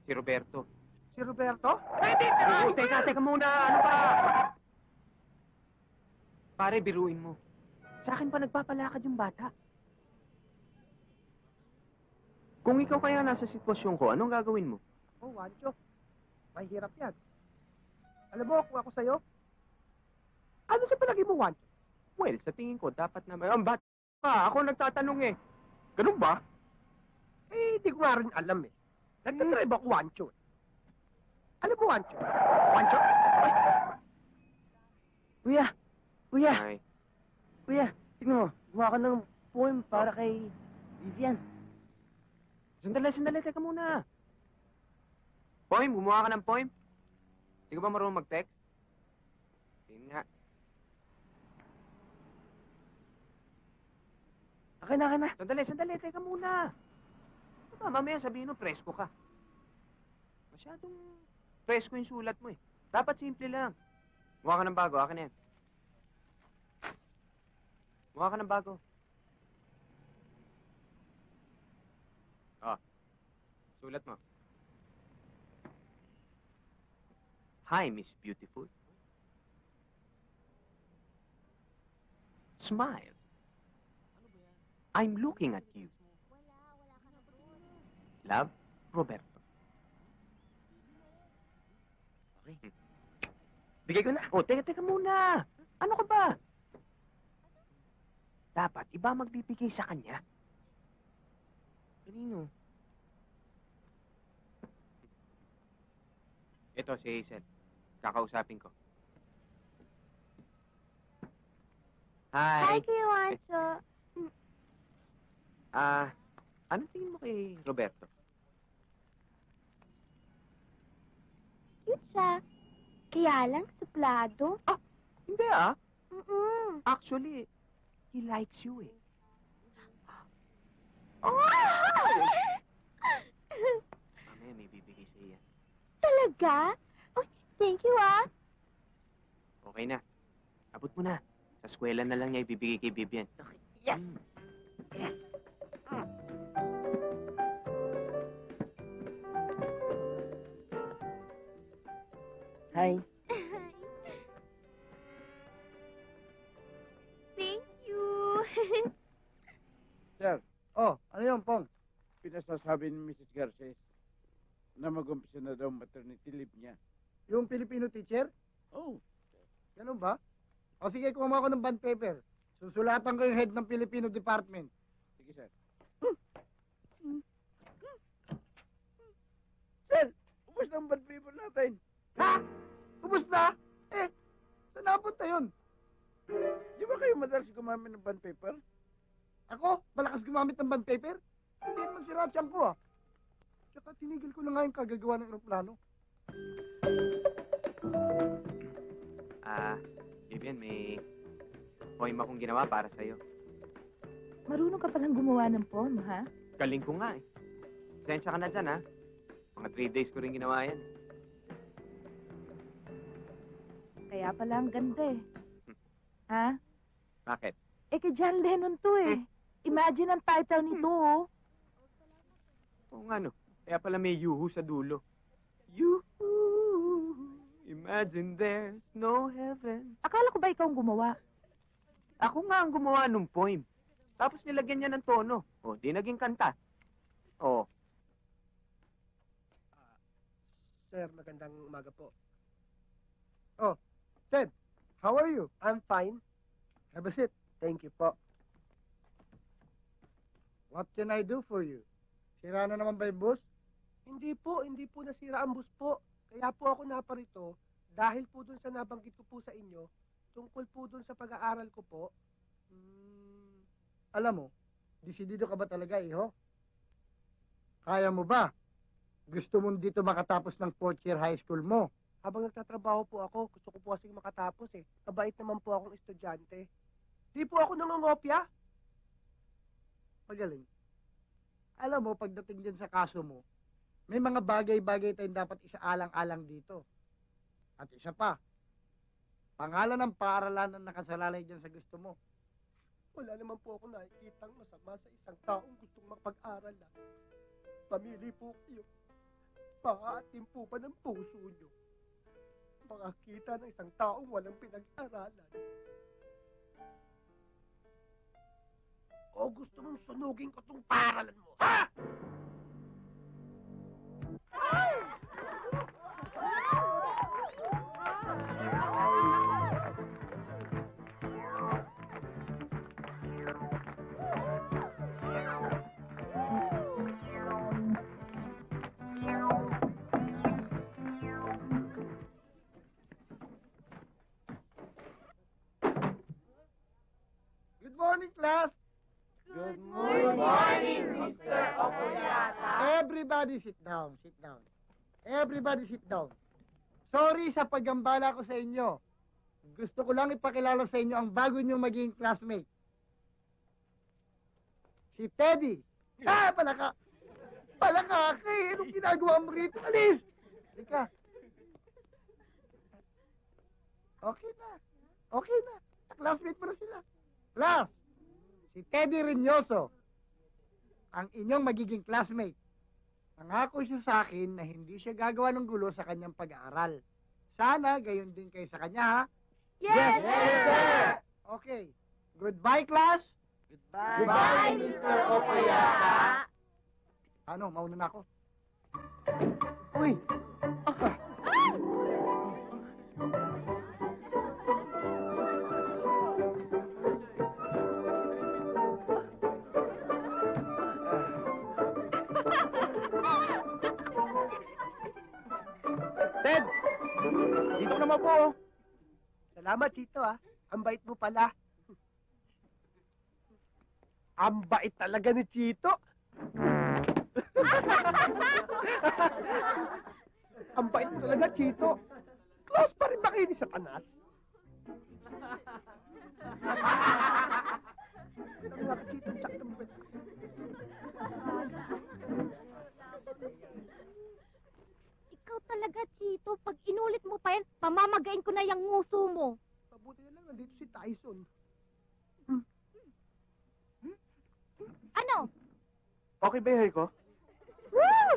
Si Roberto. Si Roberto? Oo, teka muna. Ano ba? Pare, biruin mo. Sa akin pa nagpapalakad yung bata. Kung ikaw kaya nasa sitwasyon ko, anong gagawin mo? Oh, Wancho. Mahirap yan. Alam mo, kung ako sa'yo, ano sa palagi mo, Wancho? Well, sa tingin ko, dapat na... Ang bata ka, ako nagtatanong eh. Ganun ba? Eh, di ko nga rin alam eh. Nagtatribe ako, Wancho. Eh. Alam mo, Wancho? Wancho? Ay, Kuya! Kuya! Ay, Kuya! Tignan mo. Gumawa ka ng poem para kay Vivian. sandali, teka muna. Poem, gumawa ka ng poem? Hindi ka ba marunong mag-text? Yun nga. Akin na. Sandali, teka muna. Ano ba, mamaya sabihin mo, presko ka. Masyadong presko yung sulat mo eh. Dapat simple lang. Mukha ka ng bago, akin na yan. Mukha ka ng bago. Sulat mo. Hi, Miss Beautiful. Smile. I'm looking at you. Love, Roberto. Okay. Bigay ko na. Oh, teka muna. Ano ka ba? Dapat iba magbibigay sa kanya. Kanino? Ito si Hazel. Kakausapin ko. Hi, Hi. Kuya Wancho. Anong tingin mo kay Roberto? Cute siya. Kaya lang, suplado. Hindi Mm-mm. Actually, he likes you eh. Oh! Mamaya may bibigay sa iya. Talaga? Oh, thank you, ah. Okay na. Abot mo na. Sa eskwela na lang niya ibibigay kay Vivian. Yes! Hi. yun, Pong? Pinasasabi ni Mrs. Garces na mag-umpisa na daw maternity leave niya. Yung Filipino teacher? Oh, Ganun ba? O sige, kumuha ko ng bond paper. Susulatan ko yung head ng Filipino department. sige sir. Sir, ubos ng bad paper natin. Ha? Ubus na? Eh, saan napunta yun? Di ba kayo madalas gumamit ng bond paper? Ako? Malakas gumamit ng bond paper? Hindi naman si Ratchan ko ah. Tsaka tinigil ko na nga yung kagagawa ng aeroplano. Vivian, may poem akong ginawa para sa'yo. Marunong ka palang gumawa ng poem, ha? Galing ko nga eh. Pasensya ka na dyan, ha? Mga 3 days ko rin ginawa yan. Kaya pala ang ganda eh. Ha? Bakit? Eh kay John Lennon to eh. Imagine ang title nito oh. Oo nga, no. Kaya pala may yuhu sa dulo. Yuhu, imagine there's no heaven. Akala ko ba ikaw ang gumawa? Ako nga ang gumawa ng poem. Tapos nilagyan niya ng tono. O, di naging kanta. O, Sir, magandang umaga po. Oh, Ted, how are you? I'm fine. Have a seat. Thank you po. What can I do for you? Sira na naman ba yung bus? Hindi po nasira ang bus po. Kaya po ako naparito dahil po dun sa nabanggit ko po sa inyo, tungkol po dun sa pag-aaral ko po. Alam mo, desidido ka ba talaga, iho? Kaya mo ba? Gusto mo dito makatapos ng 4th year high school mo? Habang nagtatrabaho po ako, gusto ko po kasing makatapos eh. Mabait naman po akong estudyante. Di po ako nangongopya. Magaling. Alam mo, pagdating din sa kaso mo, may mga bagay-bagay tayong dapat isaalang-alang dito. At isa pa, pangalan ng paaralan na nakasalalay dyan sa gusto mo. Wala naman po ako nakikitang masama sa isang taong gustong makapag-aral na. Pamili po kayo. Paatim po ba ng puso nyo? Makakita ng isang taong walang pinag-aralan. O gusto mong sunugin ko tong paaralan mo, ha? Good morning, class! Good morning, Mr. Okoyata. Everybody sit down, sit down. Everybody sit down. Sorry sa paggambala ko sa inyo. Gusto ko lang ipakilala sa inyo ang bago niyong maging classmate. Si Teddy. Ah, palaka! Palaka! Eh, anong ginagawa mo rito? Alis! Halika. Okay na. Okay na. Classmate mo na sila. Class! Si Teddy Reynoso, ang inyong magiging classmate. Nangako siya sa akin na hindi siya gagawa ng gulo sa kanyang pag-aaral. Sana gayon din kayo sa kanya, ha? Yes, sir! Okay. Goodbye, class. Goodbye, Mr. Okoyata. Ano, mauna na ako. Uy! Ted! Dito naman po. Salamat, Chito, ha. Ang bait mo pala. Ang bait talaga ni Chito. Ang bait mo talaga, Chito. Close pa rin ba kayo ni Satanas? Ang mga Chito, saktong bait. Ikaw talaga, Chito. Pag inulit mo pa yan, pamamagain ko na yung nguso mo. Mabuti na lang, nandito si Tyson. Ano? Okay ba yung hair ko? Woo!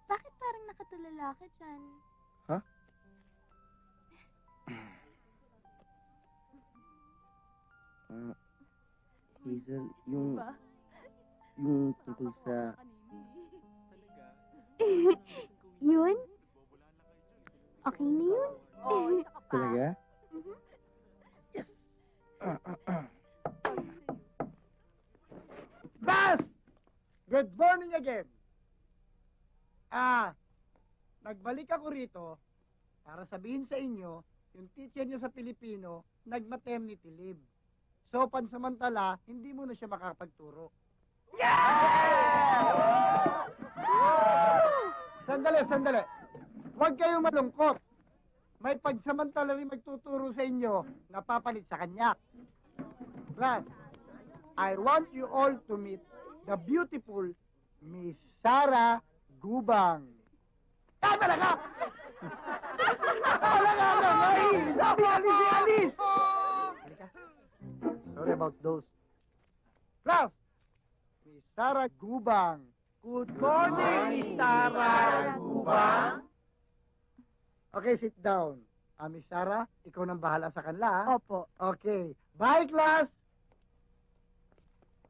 Bakit parang nakatunog lalaki dyan. Hazel, yung tungkol sa... Yun? Okay na yun? Talaga? Class! Good morning again. Nagbalik ako rito para sabihin sa inyo, yung teacher nyo sa Pilipino, nag-maternity leave. So, pansamantala, hindi mo na siya makakapagturo. Sandali. Huwag kayong malungkot. May pagsamantala rin magtuturo sa inyo na papalit sa kanya. Class, I want you all to meet the beautiful Miss Sarah Gubang. Talaga! Alice! Halika. Sorry about those. Class, Miss Sarah Gubang. Good morning, Miss Sarah Gubang. Okay, sit down. Miss Sarah, ikaw nang bahala sa kanila, ha? Opo. Okay. Bye, class!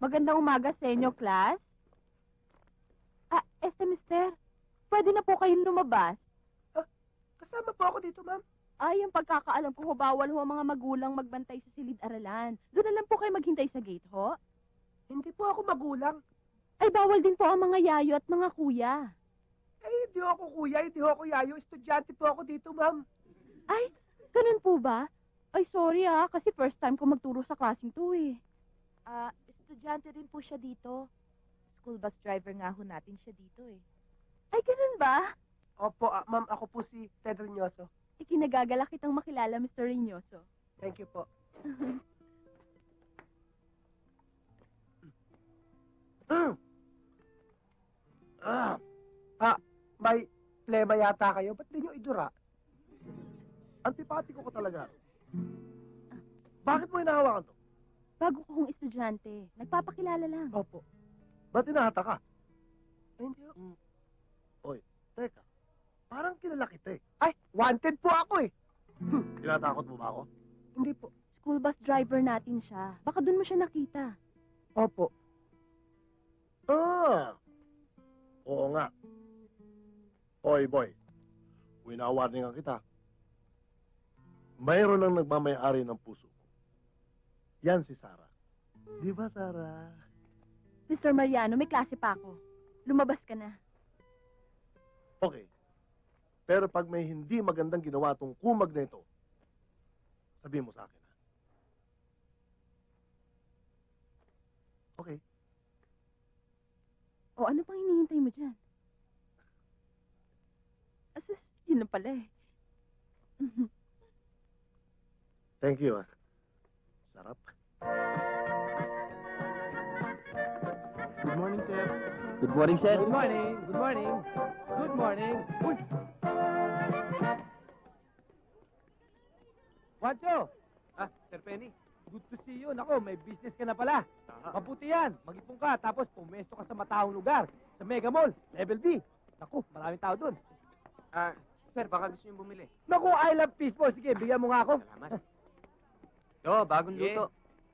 Magandang umaga sa inyo, class. Mister, pwede na po kayong lumabas. Kasama po ako dito, ma'am. Ay, ang pagkakaalam ko, bawal ho ang mga magulang magbantay sa silid-aralan. Doon na lang po kayo maghintay sa gate, ho? Hindi po ako magulang. Ay, bawal din po ang mga yayo at mga kuya. Hindi ako kuya, hindi ako yayo. Estudyante po ako dito, ma'am. Ay, ganun po ba? Ay, sorry kasi first time ko magturo sa klaseng to eh. Estudyante rin po siya dito. School bus driver nga ho natin siya dito eh. Ay, ganun ba? Opo, ma'am, ako po si Ted Reynoso. Ikinagagalak kitang makilala, Mr. Reynoso. Thank you po. May plema yata kayo. Ba't di nyo idura? Antipatiko ko talaga. Bakit mo hinahawakan to? Bago ko kong estudyante. Nagpapakilala lang. Opo. Ba't hinahata ka? Hindi. Oy, teka. Parang kilala kita eh. Ay, wanted po ako eh. Tinatakot mo ba ako? Hindi po. School bus driver natin siya. Baka doon mo siya nakita. Opo. Oo nga. Oy, boy. Winawarningan kita. Mayroon lang nagmamayari ng puso ko. Yan si Sarah. Di ba, Sarah? Mr. Mariano, may klase pa ako. Lumabas ka na. Okay. Pero pag may hindi magandang ginawa tong kumag na ito, sabihin mo sa akin, ha? Okay. O ano pang hinihintay mo dyan? Asus, yun na pala eh. Thank you, ha? Sarap. Good morning, sir. Good morning, sir. Good morning. Good morning. Good morning. Uy! Juancho! Sir Penny. Good to see you. Nako, may business ka na pala. Mabuti yan. Mag-ipon ka, tapos pumesto ka sa mataong lugar. Sa Mega Mall, Level B. Naku, maraming tao dun. Sir, baka gusto niyo bumili. Naku, I love fishball. Sige, bigyan mo nga ako. Salamat. Ito, bagong Yeah. luto.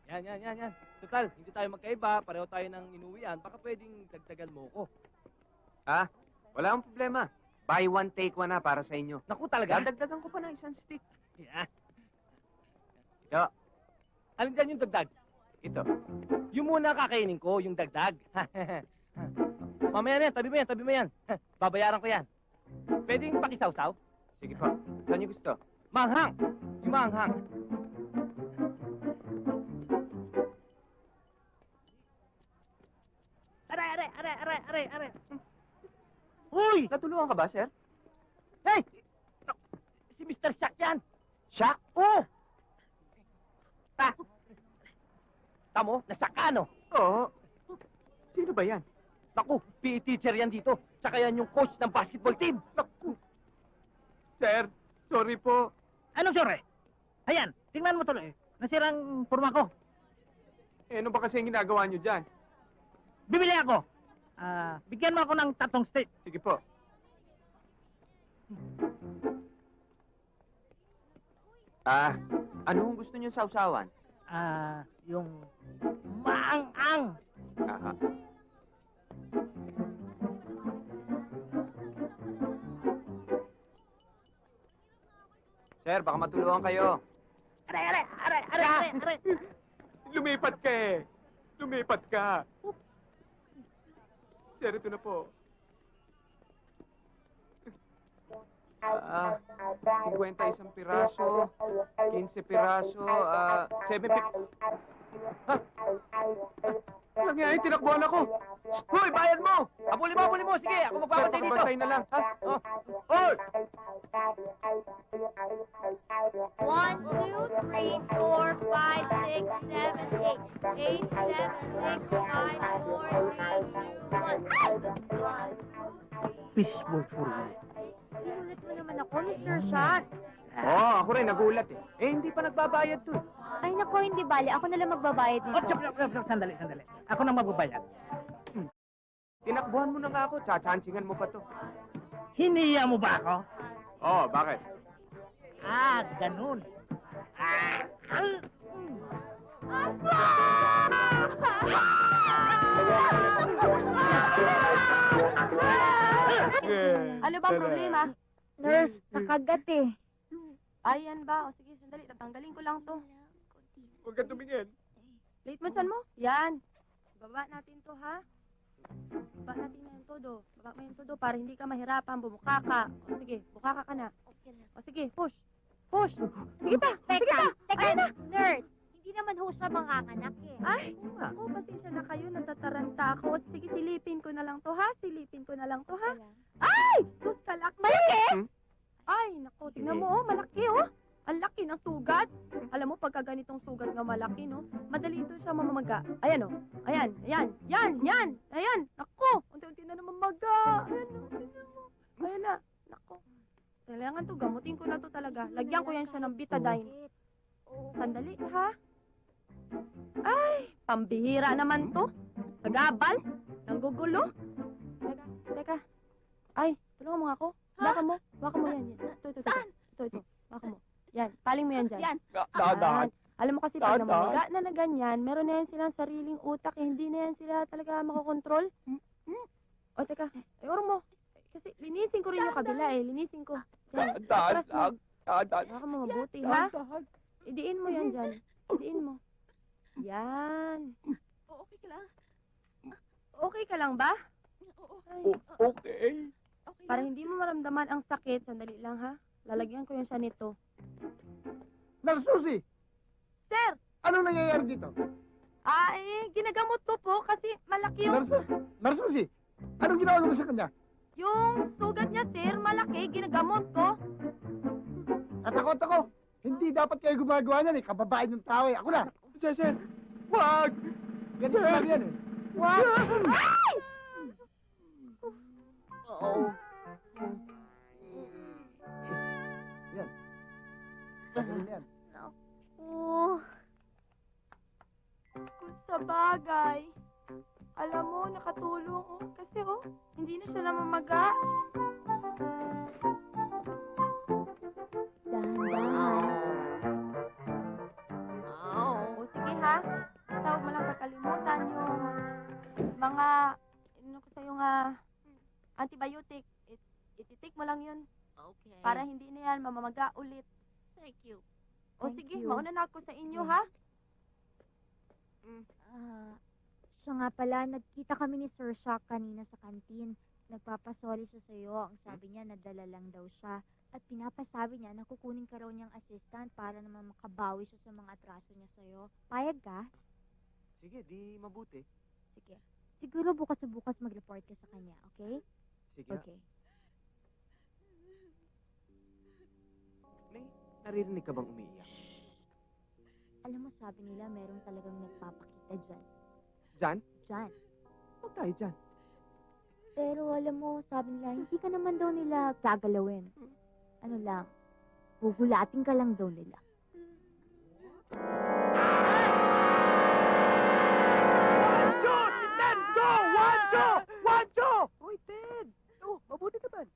Yan. Total, hindi tayo magkaiba. Pareho tayo ng inuwian. Baka pwedeng dagdagan mo ko. Wala akong problema. Buy one, take one na para sa inyo. Naku, talaga? Dadagdagan ko pa ng isang stick. Yeah. Ito. Alin dyan yung dagdag? Ito. Yung muna kakainin ko, yung dagdag. Mamaya na yan, tabi mo yan. Babayaran ko yan. Pwedeng pakisawsaw? Sige po. Saan niyo gusto? Manghang! Yung manghang. Aray! Uy! Natulungan ka ba, sir? Hey! Si Mr. Shaq yan! Siya? Oh! Tamo, nasak ka, no? Oo. Sino ba yan? Naku, PE teacher yan dito. Tsaka yan yung coach ng basketball team. Naku. Sir, sorry po. Anong sorry? Ayan, tingnan mo tuloy. Nasirang forma ko. Ano ba kasi yung ginagawa niyo dyan? Bibili ako. Bigyan mo ako ng 3 stick. Sige po. Ano gusto niyo sausawan? Yung maang-ang. Aha. Sir, baka matulungan kayo. Aray! Lumipat ka eh. Lumipat ka. Sir, ito na po. 51 piraso, 15 piraso, 7 Nangyayari, tinakbuhan ako. Hoy, bayad mo! Abuli mo! Sige, ako magpapatay dito. Bantay na lang, ha? Oh. Hoy! 1, 2, 3, 4, 5, 6, 7, 8. 8, 7, 6, 5, 4, 3, 2, 1. Fishball for you. Sinulit mo naman ako, Mr. Shot. Ako rin, nagulat eh. Hindi pa nagbabayad to. Ay, nako, hindi bali. Ako na lang magbabayad nito. Sandali. Ako nang magbabayad. Tinakbuhan mo na nga ako, tsatsansingan mo pa to. Hiniya mo ba ako? Oo, bakit? Ganun. Ano ba ang problema? Nurse, nakagat eh. Ayan ba? O sige, sandali. Tatanggalin ko lang to. Huwag ka tumingin. Late mo mo? Yan. Baba natin to, ha? Baba natin na yung todo. Baba mo yung todo para hindi ka mahirapan. Bumuka ka. O sige, bukaka ka na. O sige, push. Push. Sige pa. Sige pa. Teka, Ayan na. nurse. Hindi naman ho siya manganganak eh. Ay, ako, pasensya na kayo. Natataranta ako. Sige, silipin ko na lang to, ha? Silipin ko na lang to, ha? Ay! Sus, kalak. Malaki! Ay, nako. Tingnan mo, oh. Malaki, oh. Ang laki ng sugat. Alam mo, pagka ganitong sugat nga malaki, no? Madali ito siya mamamaga. Ayan, oh. Ayan. Ayan. Nako. Unti-unti na namamaga. Ayan, oh. Tingnan mo. Ayan na. Nako. Kailangan to. Gamutin ko na to talaga. Lagyan ko yan siya ng betadine. Sandali, ha? Ay, pambihira naman to. Sagabal. Nanggugulo. Teka. Ay, tulungan mo nga ako. Baka mo yan. Ito. Saan? Ito. Baka mo. Yan, paling mo yan dyan. Yan. Dahan. Alam mo kasi pag namamaga na ganyan, meron na yan silang sariling utak, eh, hindi na yan sila talaga makokontrol. O, teka, orong mo. Kasi linisin ko rin yung kabila eh, linisin ko. Yan, atras mo. Baka mo mabuti, ha? Idiin mo yan dyan. Idiin mo. Yan. Okay ka lang? Okay ka lang ba? Ay, Okay. para hindi mo maramdaman ang sakit, sandali lang ha. Lalagyan ko yan siya nito. Narsusi, Sir! anong nangyayari dito? Ginagamot ko po kasi malaki yung... Narsusi, anong ginawa mo sa kanya? Yung sugat niya, sir, malaki. Ginagamot ko. Natakot ako. Hindi dapat kayo gumagawa niyan eh. Kababae ng tao eh. Ako na. Sir, wag! Ganito lang yan eh. Wow! Ay! Oo. Yan. Ganyan yan. Oh, Kung sa bagay. Alam mo, nakatulong. Oh. Kasi, hindi na siya namamaga. dahan-dahan. O, sige ha. Basta huwag mo lang kakalimutan yung mga, ko sa yung antibiotic. Ititik mo lang yun. Okay. Para hindi na yan mamamaga ulit. Thank you. O Thank sige, you. mauna na ako sa inyo ha. Siya nga pala, nagkita kami ni Sir Shock kanina sa kantin. Nagpapasoli siya sa'yo. Ang sabi niya, nadala lang daw siya. At pinapasabi niya na kukunin ka raw niyang assistant para naman makabawi siya sa mga atraso niya sa'yo. Payag ka? Sige, di mabuti. Sige. Siguro bukas sa bukas mag-report ka sa kanya, okay? Sige. Okay. May naririnig ka bang umiiyak? Alam mo, sabi nila, meron talagang nagpapakita dyan. Jan? Dyan. Huwag tayo dyan. Pero alam mo, sabi nila, hindi ka naman daw nila gagalawin. Ano lang, gugulatin ka lang daw nila. Hoy, Ted! Oh, mabuti naman.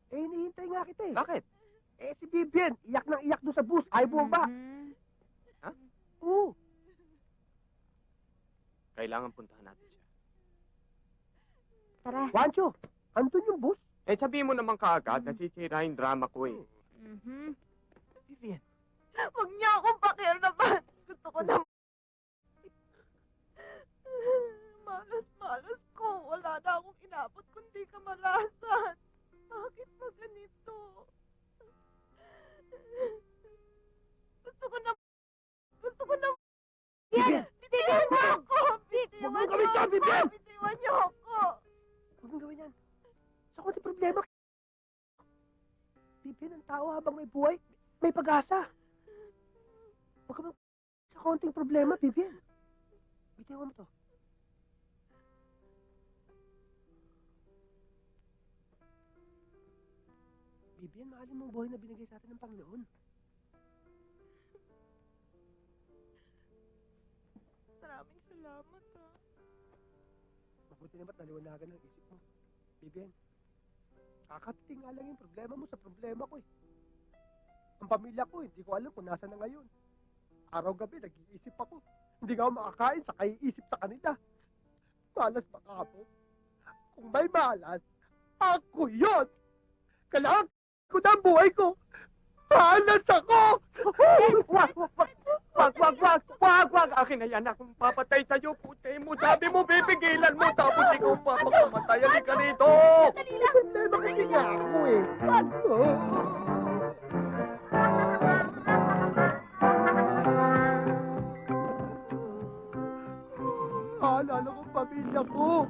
Eh, hinihintay nga nga kita eh. Bakit? Eh, si Vivian, iyak nang iyak doon sa bus. Ayaw bumaba. Ha? Oo. Kailangan puntahan natin siya. Tara. Wancho, andun yung bus. Eh, sabihin mo naman kaagad, nasisira yung drama ko eh. Vivian. Huwag niya akong pakialaman. Gusto ko na... Malas-malas ko. Wala na akong inabot kundi kamalasan. Bakit ba ganito? Gusto ko na... Vivian! Bitiwan niyo ako! Huwag mo gawin yan, Vivian! Bitiwan niyo ako! Huwag mong gawin yan. Sa konti problema. Vivian, ang tao habang may buhay, may pag-asa. Huwag ka sa konting problema, Vivian. Bitiwan mo to. Vivian, mahalin mo ang buhay na binigay sa atin ng Panginoon. Maraming salamat, ha. Mabuti naman naliwanagan ang isip mo. Vivian, kakatiting nga lang yung problema mo sa problema ko eh. Ang pamilya ko, hindi ko alam kung nasa na ngayon. Araw-gabi, nag-iisip ako. Hindi nga ako makakain sa kaiisip sa kanila. Malas baka ako. Kung may malas, ako yun! Kailangan ko na ang buhay ko! Malas ako! Wag! Akin na yan akong papatay sa'yo, puti mo. Sabi mo, bipigilan mo, tapos ikaw pa makamatay. Halika rito! Problema kasi nga ako eh. Alala ko ang pamilya ko.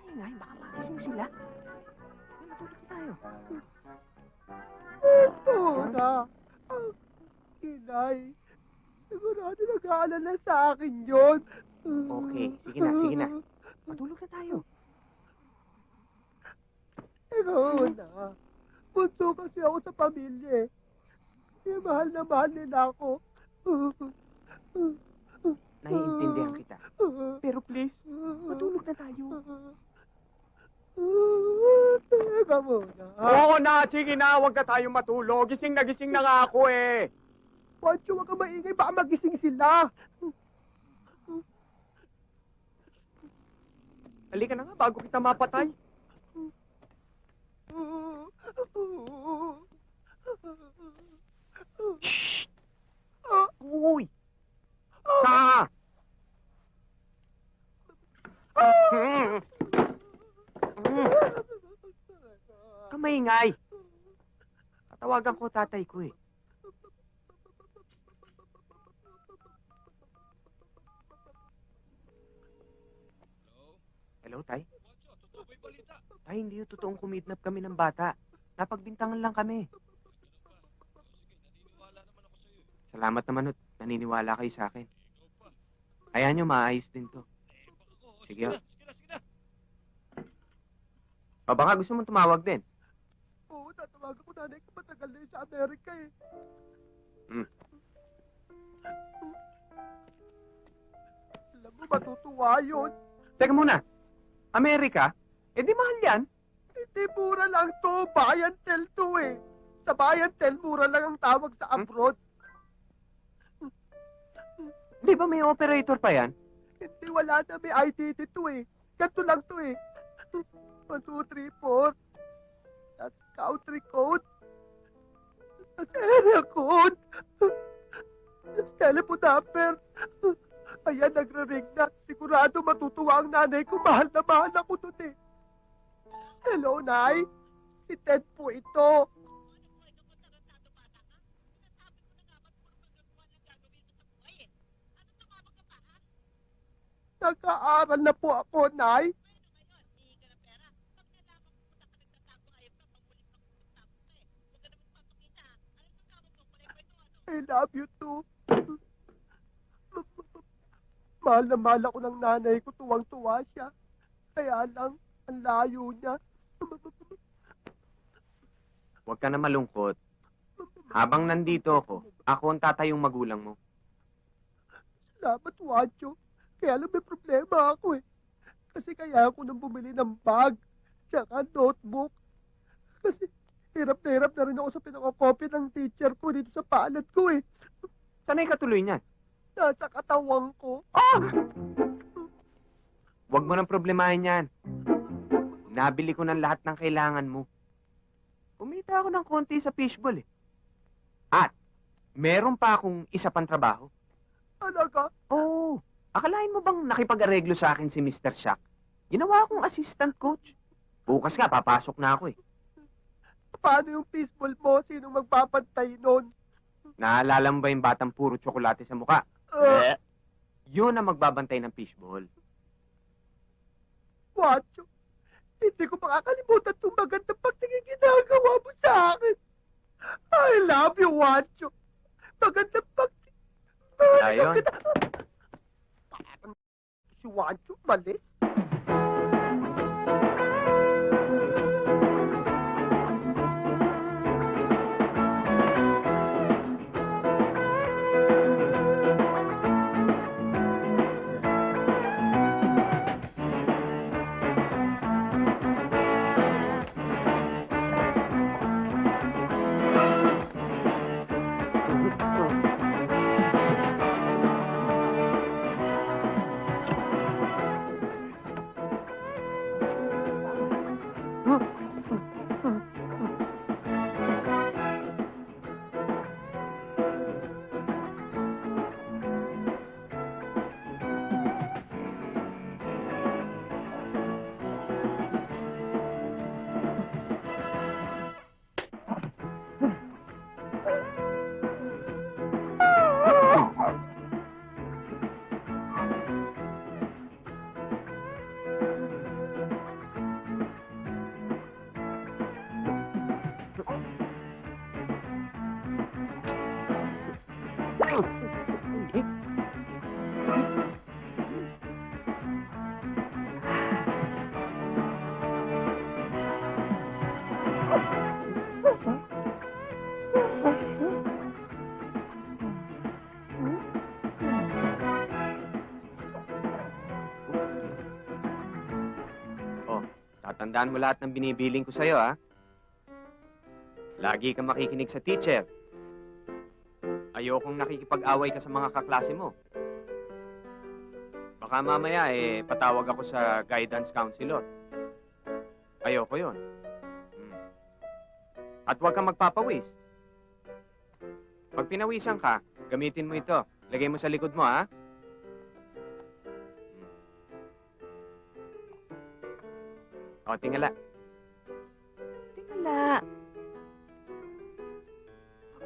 Ingay, baka magising sila. Matulog tayo. Ito na. Inay. Sigurado nag-aalala sa akin yun. Okay, sige na. Matulog na tayo. Ikaw na. Bunso kasi ako sa pamilya eh. Kaya mahal na mahal nila ako. Naiintindihan kita. Pero please, matulog na tayo. Teka muna. Oo na, sige na, huwag ka tayo matulog. Gising na nga ako eh. Pancho, huwag ka maingay. Baka magising sila. Halika na nga, bago kita mapatay. Uy! Ka! Kamaingay! Tatawagan ko tatay ko eh. Hello, Tay? Tay, hindi yung totoong kumidnap kami ng bata. Napagbintangan lang kami. Salamat naman at naniniwala kayo sa akin. Ayan nyo, maayos din to. Sige. O baka gusto mong tumawag din. Oo, tatawagan ko nanay ko. Matagal na yun sa Amerika eh. Alam mo, matutuwa yun. Teka muna. Amerika? Eh di mahal yan. Hindi mura lang to. Buy and tell to eh. Sa buy and tell, mura lang ang tawag sa abroad. Di ba may operator pa yan? Hindi, wala na. May IDT to eh. Ganito lang to eh. 1, 2, 3, 4. That's country code. That's area code. That's telephone number. Ayan, nagre-ring na. Sigurado matutuwa ang nanay ko. Mahal na mahal ako dun eh. Hello, Nay. Si Ted po ito. Nag-aaral na po ako, Nay. I love you too. Mahal na mahal ako ng nanay ko. Tuwang-tuwa siya. Kaya lang, ang layo niya. Huwag ka na malungkot. Habang nandito ako ang tatayong magulang mo. Salamat, Wancho. Kaya lang may problema ako eh. Kasi kaya ako nang bumili ng bag, tsaka notebook, Kasi hirap na rin ako sa pinakakopya ng teacher ko dito sa palad ko eh. Sanay ka tuloy niyan. Nasa katawang ko. Huwag mo nang problemahin yan. Nabili ko ng lahat ng kailangan mo. Kumita ako ng konti sa fishbowl eh. At, meron pa akong isa pang trabaho. Talaga? Oo. Akalain mo bang nakipag-areglo sa akin si Mr. Shack? Ginawa akong assistant coach. Bukas nga, papasok na ako eh. Paano yung fishbowl mo? Sinong magpapantay nun? Naalala mo ba yung batang puro tsokolate sa mukha? Yun ang magbabantay ng fishbowl. Wancho, hindi ko makakalimutan itong magandang pagtingin ginagawa mo sa akin. I love you, Wancho. Magandang pagtingin. Ayun. Si Wancho, malis. Tatandaan mo lahat ng binibiling ko sa'yo, ha? Lagi kang makikinig sa teacher. Ayokong nakikipag-away ka sa mga kaklase mo. Baka mamaya, patawag ako sa guidance counselor. Ayoko yun. At huwag kang magpapawis. Pag pinawisan ka, gamitin mo ito. Lagay mo sa likod mo, ha? O, tingala. Tingala.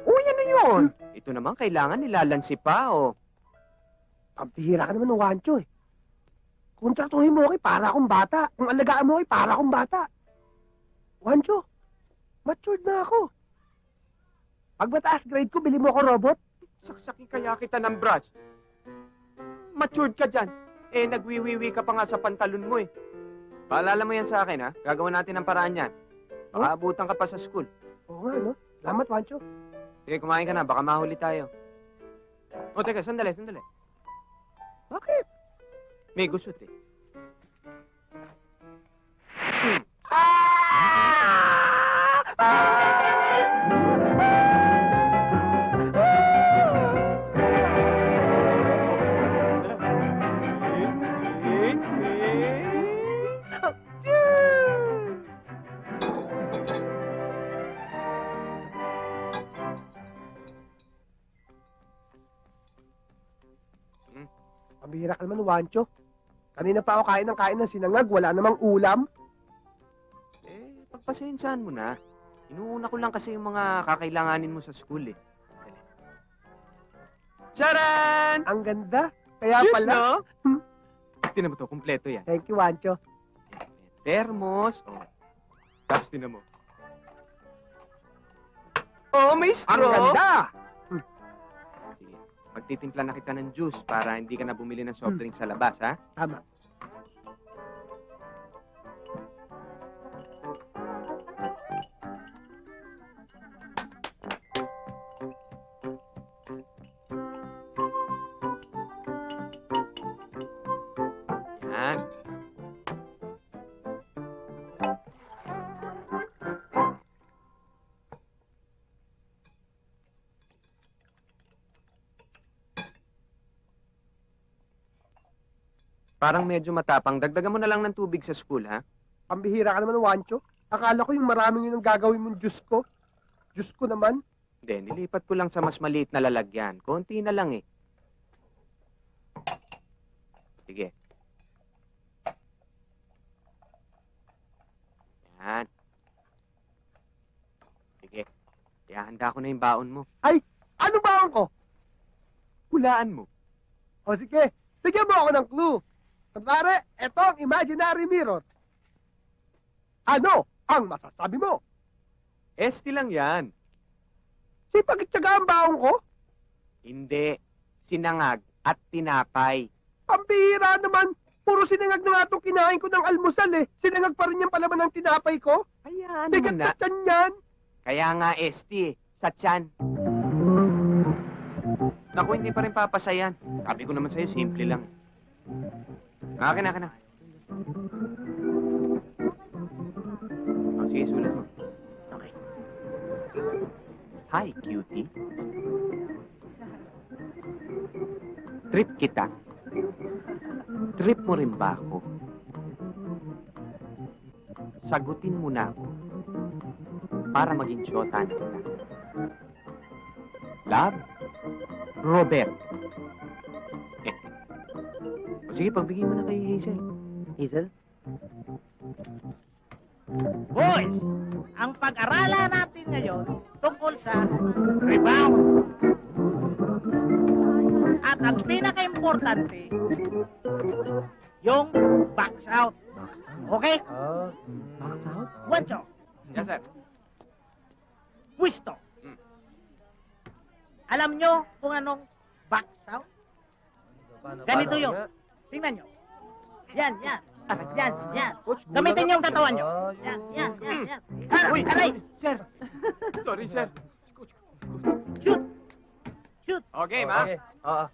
Uy, ano yun? Ito naman, kailangan nilalansi pa, o. Pampihira ka naman ng Wancho eh. Kontratuhin mo ako para akong bata. Kung alagaan mo ako para akong bata. Wancho, matured na ako. Pag mataas grade ko, bili mo ako robot. Saksakin kaya kita ng brush. Matured ka dyan. Nagwiwiwi ka pa nga sa pantalon mo, eh. Paalala mo yan sa akin, ha? Gagawin natin ang paraan yan. Baka abutan ka pa sa school. Oo nga, no? Salamat, Wancho. Sige, kumain ka na. Baka mahuli tayo. O, teka, sandali. Bakit? May gusot, eh. Pambihira ka naman, Wancho. Kanina pa ako kain ng sinangag, wala namang ulam. Pagpasensyahan mo na. Inuuna ko lang kasi yung mga kakailanganin mo sa school, eh. Charan! Ang ganda. Kaya Yes, pala. no? Tinan mo to, kumpleto yan. Thank you, Wancho. Thermos. Oh. Tapos tinan mo. Oh, may straw! Ang ganda! Sige, magtitimpla na kita ng juice para hindi ka na bumili ng soft drink sa labas, ha? Tama. Yan. Parang medyo matapang. Dagdagan mo na lang ng tubig sa school, ha? Pambihira ka naman, Wancho. Akala ko yung maraming yun ang gagawin mong Diyos ko. Diyos ko naman. Hindi, nilipat ko lang sa mas maliit na lalagyan. Konti na lang eh. Sige. Yan. Sige. Ihahanda ko na yung baon mo. Ano ba ko? Hulaan mo. O sige, bigyan mo ako ng clue. Kunwari, eto ang imaginary mirror. Ano ang masasabi mo? Esti lang yan. Sipag-itsaga ang baong ko? Hindi. Sinangag at tinapay. Pambihira naman. Puro sinangag na nga itong kinain ko ng almusal eh. Sinangag pa rin yung palaman ng tinapay ko. Hayaan mo Bigat na. na tiyan yan. Kaya nga, Esti, sa tiyan. Naku, hindi pa rin papasayan. Sabi ko naman sa'yo, simple lang. Akin na. Oh, sige, sulat mo. Okay. Hi, cutie. Trip kita. Trip mo rin ba ako? Sagutin mo na ako para maging syota na kita. Love, Robert. O sige, pagbigay mo na kay Hazel. Hazel? Boys, ang pag-aralan natin ngayon tungkol sa rebound. At ang pinaka-importante, yung box out. Okay? Box out? Wancho, Yes, sir. pwisto. Alam nyo kung anong box out? Ganito yun. Tingnan nyo. Yan. Yan. Gamitin nyo ang katawan nyo. Yan. Uy, Aray! sir. Sorry, sir. Shoot! Okay, ma. Oo.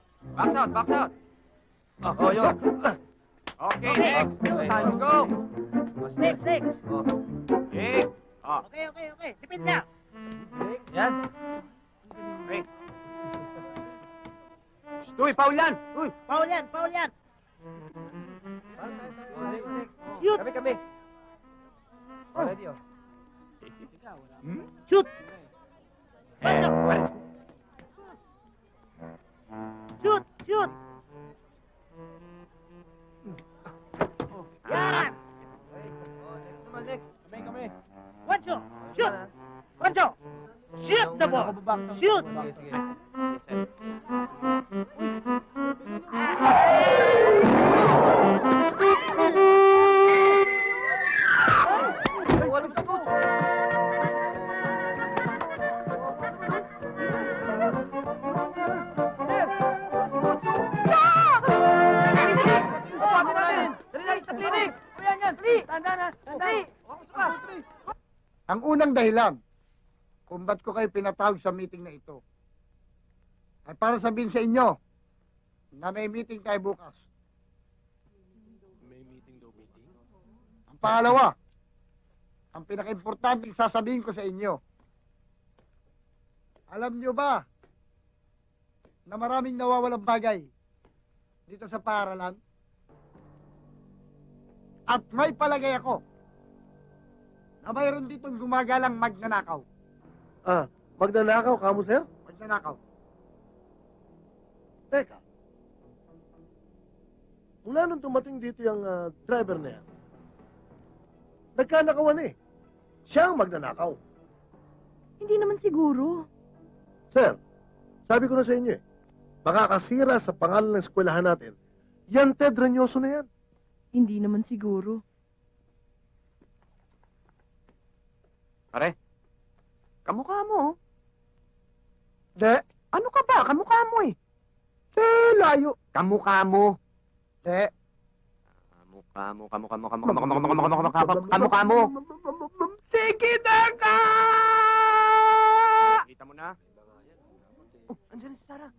Box out. Oo, yun. Okay, Okay. next. Let's go. Next. Okay. Oh, Okay. Dipit na. Yan. okay. Uy, foul yan. Uy. Paul yan. Shoot! Kami. Oh. Ready, oh. Hmm? Shoot! Wancho! Shoot! Yan! Next. Kami. Wancho! Shoot! Wancho! Shoot the ball! Shoot! Sige. Yes, sir. Walang tapos. Ang unang dahilan kung ba't ko kayo pinatawag sa meeting na ito ay para sabihin sa inyo na may meeting tayo bukas. Ang pangalawa, ang pinaka-importante sasabihin ko sa inyo. Alam nyo ba na maraming nawawalang bagay dito sa paaralan? At may palagay ako na mayroon ditong gumagalang magnanakaw. Magnanakaw ka mo, sir? Magnanakaw. Teka. Mula nung dumating dito yung driver na yan, nagkanakawan eh. Siya ang magnanakaw. Hindi naman siguro. Sir, sabi ko na sa inyo eh, makakasira sa pangalan ng eskwelahan natin. Yan Ted Ranyoso na yan. Hindi naman siguro. Pare, kamukha mo. De, Ano ka ba? Kamukha mo eh. layo. Kamukha mo. De, Kamukha mo. Sige na ka! Kita mo na? Oh, andyan si Sarah.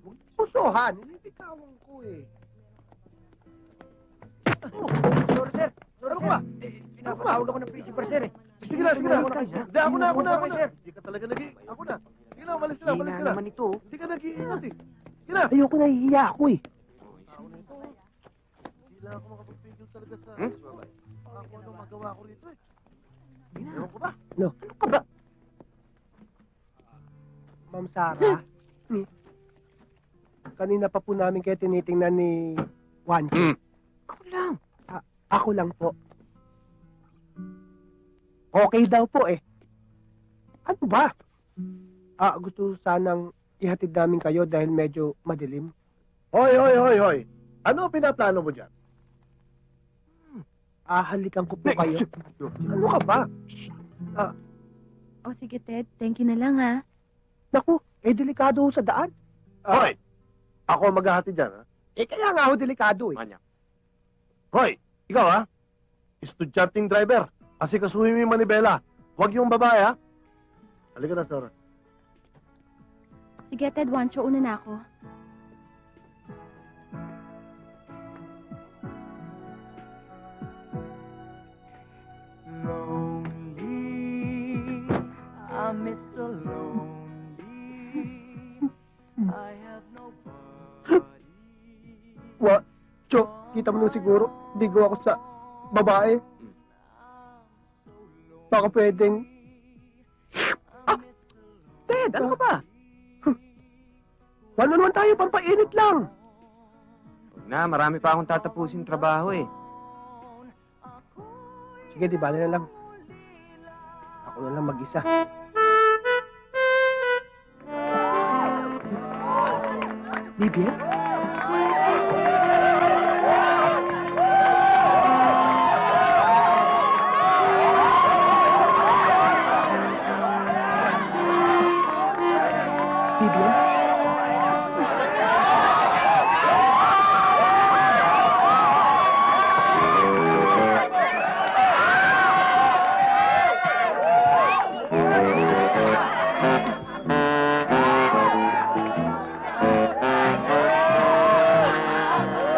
Huwag pusohan, nililigawan ko eh. Sorry, sir. Ano ba? Pinapatawag ako ng principal, sir. Sige na. Hindi, ako na. Hindi ka talaga Ako na. Sige na, umalis ka na. Hina naman ito. Hindi ka nag-iingat eh. Sige na. Ayoko nahihiya ako eh. Kailangan ko makapagpigil talaga sa... Hmm? Ako ano magawa ko rito eh. Ewan ko ba? Ano ka ba? Ma'am Sarah, kanina pa po namin kayo tinitingnan ni Wanchi. Hmm. Ako lang. Ako lang po. Okay daw po eh. Ano ba? Gusto sanang ihatid namin kayo dahil medyo madilim. Hoy, hoy, hoy, hoy. Ano pinaplano mo dyan? Halikan ko po kayo. Ano ka ba? O sige, Ted. Thank you na lang, ha? Naku, delikado ho sa daan. Hoy! Ako ang maghahati dyan, ha? Kaya nga ho delikado eh. Manyak. Hoy! Ikaw, ha? Estudyanteng driver. Kasi kasuhin mo yung manibela. Huwag yung babae, ha? Halika na, Sarah. Sige, Ted. Wancho, una na ako. Lonely, I'm Mr. Lonely. I have nobody. Cho, kita mo nung siguro, digo ako sa babae. Baka pwedeng... Ted, ano ka ba? Wala naman tayo, pampainit lang. Huwag na, marami pa akong tatapusin trabaho eh. Sige, di bali na lang. Ako na lang mag-isa. Bibi? Bibi?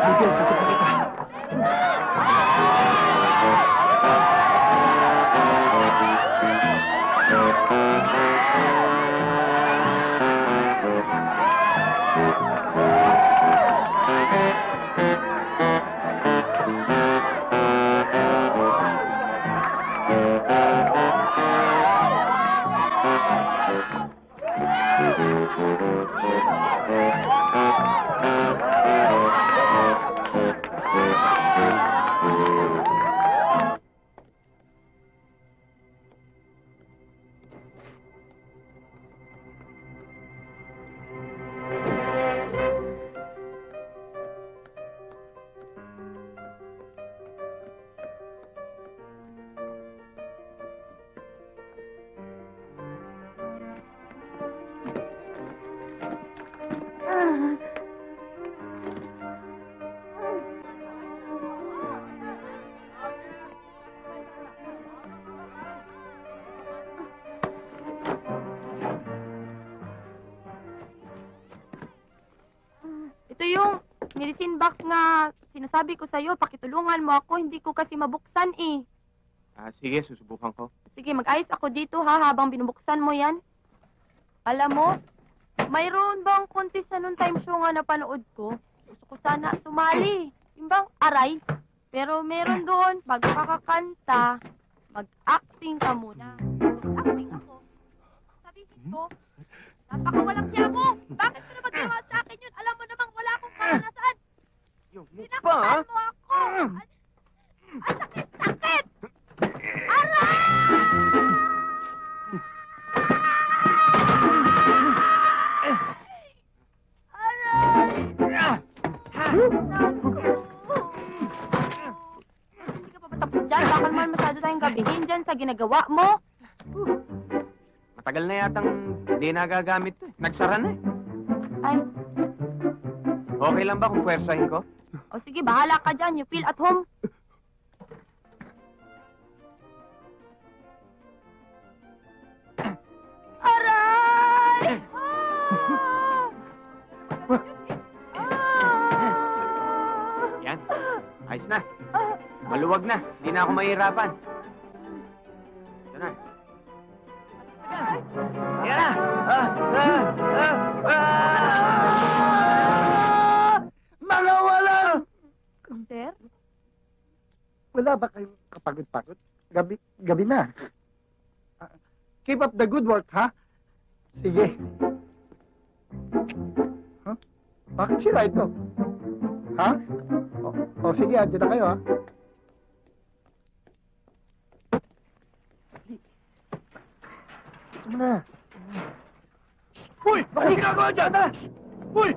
Bibi, sagot na kita. Ito yung medicine box nga sinasabi ko sa'yo. Pakitulungan mo ako. Hindi ko kasi mabuksan eh. Sige, susubukan ko. Sige, mag-ayos ako dito ha habang binubuksan mo yan. Alam mo, mayroon bang contest sa noon time show nga napanood ko? Gusto ko sana sumali. Yung bang aray? Pero meron doon, bago ka kakanta, mag-acting ka muna. Mag-acting ako. Sabihin ko, napakawalang niya mo! Bakit mo naman ginawa sa akin yun? Alam mo namang wala akong karanasan! Yung Sinaktan mo ako! Ang sakit-sakit! Aray! Hindi ka pa ba tapos dyan? Baka naman masyado tayong gabihin dyan sa ginagawa mo. Matagal na yatang hindi nagagamit to eh. Nagsara na eh. Ay, Okay lang ba kung puwersahin ko? o sige, bahala ka dyan. You feel at home. Aray! Yan. Ayos na. Maluwag na. Hindi na ako mahihirapan. Ito na. Yan na! Mga walang... Sir? Wala ba kayong kapagod-pagod? Gabi na. Keep up the good work, ha? Sige. Huh? Bakit sira ito? Ha? O sige, andyan na kayo, ha? Ito mo na. Uy! Ano ginagawa dyan? Uy!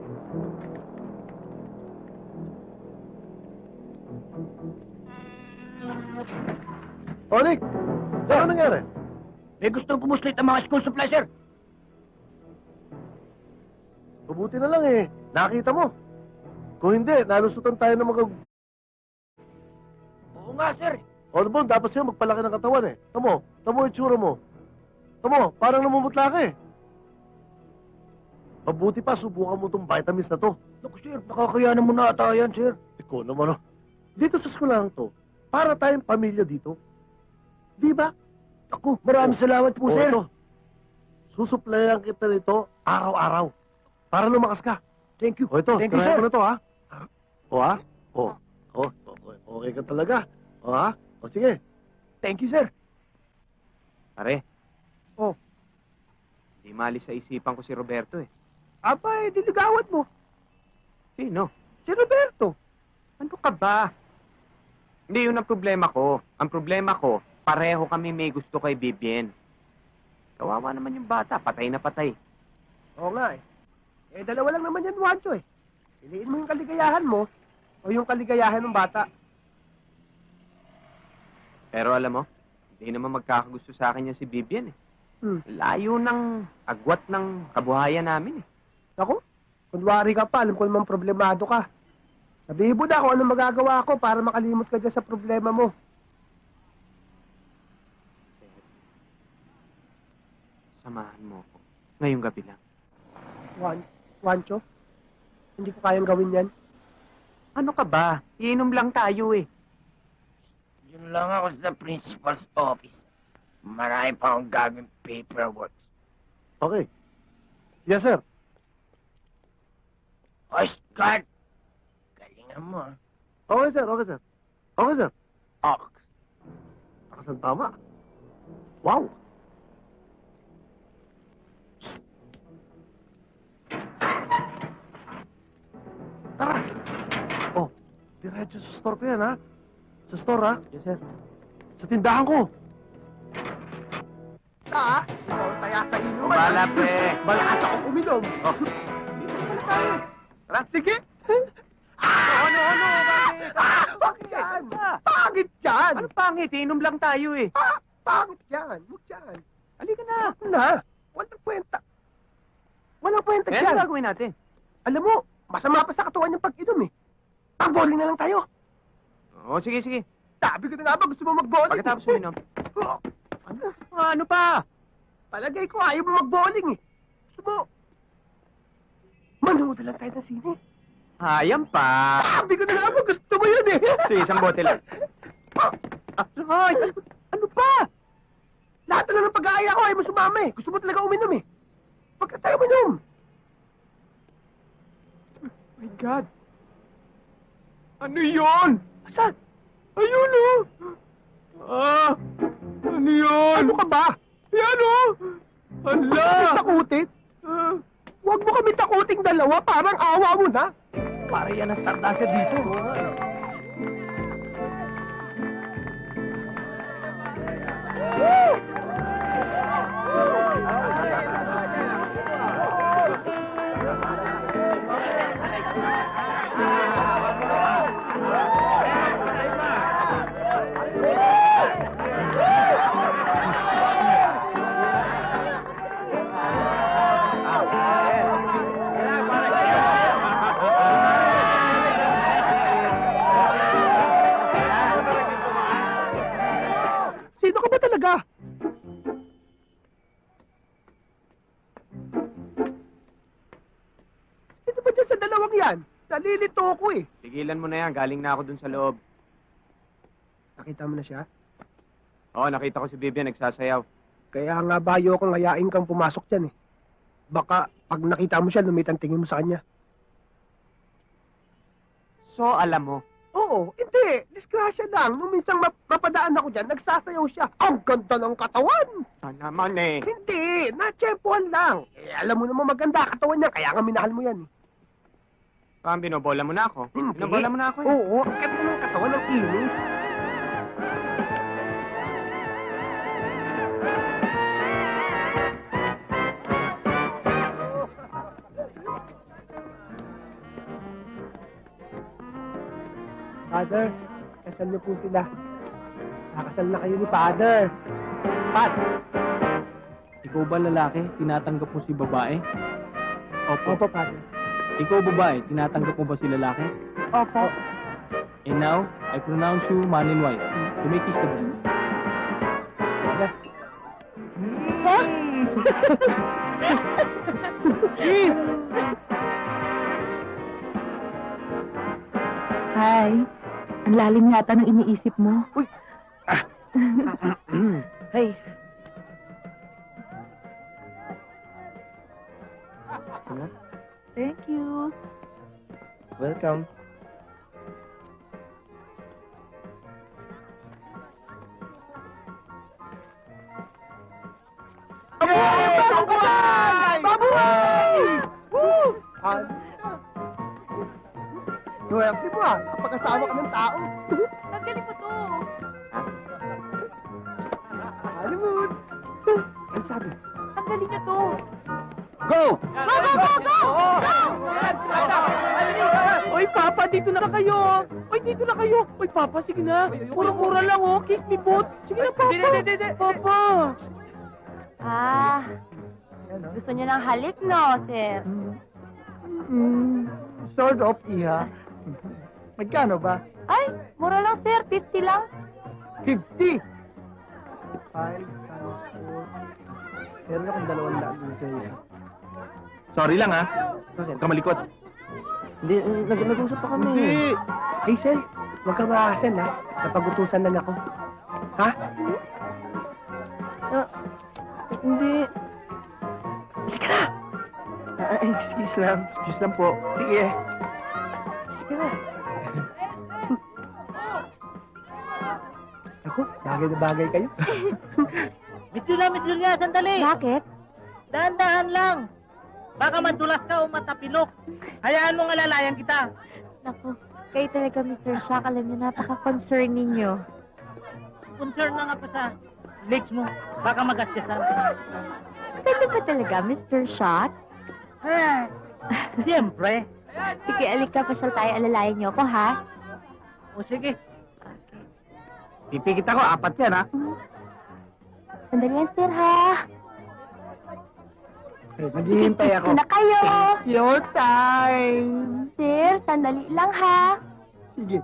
O, Nick! Ano nangyari? May gustong pumuslit ang mga school supply, sir. Mabuti na lang eh. Nakita mo. Kung hindi, nalusutan tayo ng mga... Oo nga, sir. O, ano ba, dapat siya magpalaki ng katawan eh. Tamo yung itsura mo. Tamo, parang namumutla ka eh. Mabuti pa, subukan mo itong vitamins na to. Naku, sir, nakakayanan mo na ata yan, sir. Ikaw naman oh. Dito sa eskwelahan to, para tayong pamilya dito. Di ba? Ako, maraming salamat po, sir. Ito. Susuplayan kita nito araw-araw. Para lumakas ka. Thank you. O ito, Thank you, try sir. mo na to ha. O ha? Okay ka talaga. O ha? O sige. Thank you, sir. Pare. Oh. Hindi malis sa isipan ko si Roberto eh. Aba, diligawan mo. Sino? Si Roberto. Ano ka ba? Hindi yun ang problema ko. Ang problema ko, pareho kami may gusto kay Vivien. Kawawa naman yung bata, patay na patay. Oo nga eh. Dalawa lang naman yan, Juancho eh. Piliin mo yung kaligayahan mo o yung kaligayahan ng bata. Pero alam mo, hindi naman magkakagusto sa akin yan si Vivien eh. Layo ng agwat ng kabuhayan namin eh. Ako, kunwari ka pa, alam ko naman problemado ka. Sabihin mo na kung ano magagawa ko para makalimot ka dyan sa problema mo. Samahan mo ako. Ngayong gabi lang. Juancho, hindi ko kayang gawin yan. Ano ka ba? Iinom lang tayo eh. Yun lang ako sa principal's office. Marami pa akong gagawin paperwork. Okay. Yes, sir. Oscar! Galingan mo, ah. Okay, sir. Okay, sir. Okay, sir. Ox. Akasan tama. Wow. Tara. Oh, diretso sa store ko yan, ha? Sa store, ha? Yes, sir. Sa tindahan ko. Kaya sa inyo. Bala, pre. Malakas akong uminom. Tara, Sige. Ano? Bakit yan? Pangit yan. Ano pangit? Iinom lang tayo eh. Pangit yan. Huwag yan. Halika na. Na. Walang kwenta. Walang kwenta Eh, dyan. ano gagawin natin? Alam mo, masama pa sa katawan yung pag-inom eh. Pag-bowling na lang tayo. Oo, sige. Sabi ko na nga ba gusto mo mag-bowling? Pagkatapos uminom. Ano pa? Palagay ko ayaw mo mag-bowling eh. Gusto mo? Manood na lang tayo ng sine. Hayam pa. Sabi ko na nga ba gusto mo yun eh. Sige, isang bote lang. Ay, ano pa? Lahat na lang ng pag-aaya ko ayaw mo sumama eh. Gusto mo talaga uminom eh. Huwag ka tayo uminom. My God. Ano yun? Saan? Ayun oh. Ano yun? Ano ka ba? Yan oh. Hala. Takutin? Huwag mo kami takuting dalawa, parang awa mo na. Para yan ang stardasa dito. Sino ka ba talaga? Sino ba dyan sa dalawang yan? Nalilito ko eh. Tigilan mo na yan. Galing na ako dun sa loob. Nakita mo na siya? Oo, nakita ko si Vivian nagsasayaw. Kaya nga bayo kong hayain kang pumasok dyan eh. Baka pag nakita mo siya, lumitang tingin mo sa kanya. So, alam mo, Oo, hindi. Disgrasya lang. Nung minsan mapadaan ako dyan, nagsasayaw siya. Ang ganda ng katawan! Naman eh. Hindi, natsyempohan lang. Eh, alam mo naman maganda katawan niya, kaya nga minahal mo yan. Parang binobola mo na ako. Hindi. Binobola mo na ako eh. Oo, ang ganda ng katawan ng inis. Father, kasal niyo po sila. Nakasal na kayo ni Father. Pat! Ikaw ba lalaki, tinatanggap mo si babae? Opo, Father. Ikaw babae, tinatanggap mo ba si lalaki? Opo. And now, I pronounce you man and wife. You may kiss the bride. Kiss! Hi. Ang lalim yata ng iniisip mo. Hey. Thank you. Welcome. Babuhay! Babuhay! Woo! Swerte mo kapag-asawa ka ng tao. Ang galing mo to. Hollywood! Ano sabi? Ang galing niyo to. Go! Go, go, go, go! Go! Oy, Papa, dito na kayo. Oy, dito na kayo. Oy, Papa, sige na. Mura-mura lang, oh. Kiss me, both. Sige na, Papa. Papa. Ah, gusto niyo ng halik, no, sir? Sort of, Iha. Magkano ba? Ay, mura lang, sir. 50 lang. 50! 5 times 4. Meron akong 200 dito. Sorry lang ha. Bakit? Huwag ka malikot. Hindi, nag-usap pa kami. Hindi! Hazel, huwag kang maasan ha. Napagutusan na ako. Ha? Hindi. Halika na! Excuse lang. Excuse lang po. Sige. Sige na. Ako, bagay na bagay kayo. Mitsuya, sandali! Bakit? Dahan-dahan lang! Baka madulas ka o matapilok. Hayaan mong alalayan kita. Naku, kayo talaga, Mr. Shock. Alam niyo, napaka-concern ninyo. Concern na nga pa sa legs mo. Baka magasgasan. Talaga ba talaga, Mr. Shock? Ah, siyempre. Sige, alika, pasyal tayo. Alalayan niyo ako, ha? O sige. Pipikit ako, 4 yan ha. Sandali yan, sir, ha? Maghihintay ako. Na kayo! Your time! Sir, sandali lang, ha? Sige.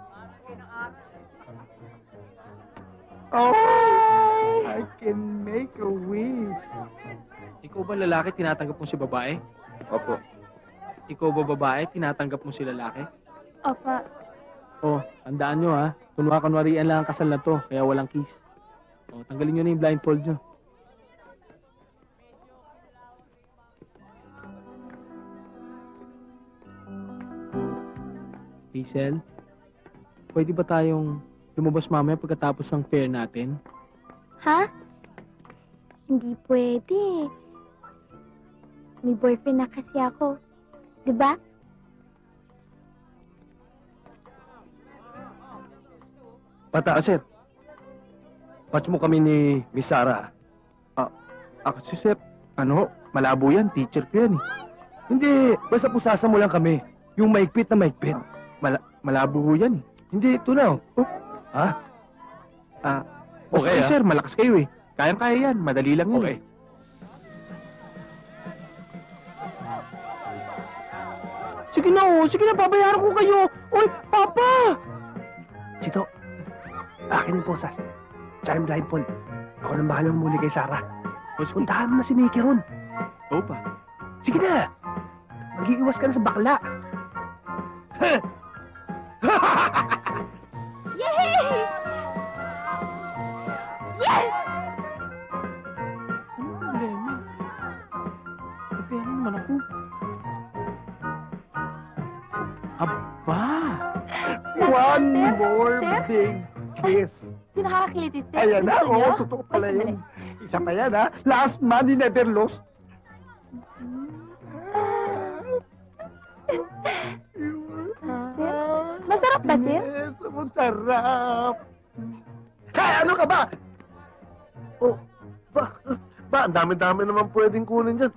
Oh! I can make a wish. Ikaw ba lalaki, tinatanggap mo si babae? Opo. Ikaw ba babae, tinatanggap mo si lalaki? Opa. Oh, tandaan nyo ha. Kunwarian lang ang kasal na to, kaya walang kiss. Oh, tanggalin nyo na yung blindfold nyo. Hazel, pwede ba tayong lumabas mamaya pagkatapos ng fair natin? Ha? Hindi pwede. May boyfriend na kasi ako. Diba? Bata, sir. Watch mo kami ni Miss Sarah. Ako si Sep. Malabo yan. Teacher ko yan. Hindi. Basta pusasa mo lang kami. Yung maigpit na maigpit. Malabo ho yan. Hindi, ito na. Oh. Ha? Okay, sir. Malakas kayo eh. Kayang-kaya yan. Madali lang yan. Okay. Sige na oh, sige na, babayaran ko kayo. Oy, Papa! Chito, akin yung posas. Tsaka yung blindfold. Ako nang bahala muli kay Sarah. Puntahan mo na si Mickey ron. Opa. Sige na. Mag-iiwas ka na sa bakla. Yay! Yes! Anong problema? May pera naman ako. Aba! One Sir? more Sir? big kiss. Di nakakakiliti, sir. Ayan na, Gusto niyo? oo, totoo pala Ay, yun. Isa pa yan, ha? Last money never lost. Masarap ba, sir? Yes, masarap. Hey, ano ka ba? Oh, ba, ang dami-dami naman pwedeng kunin dyan.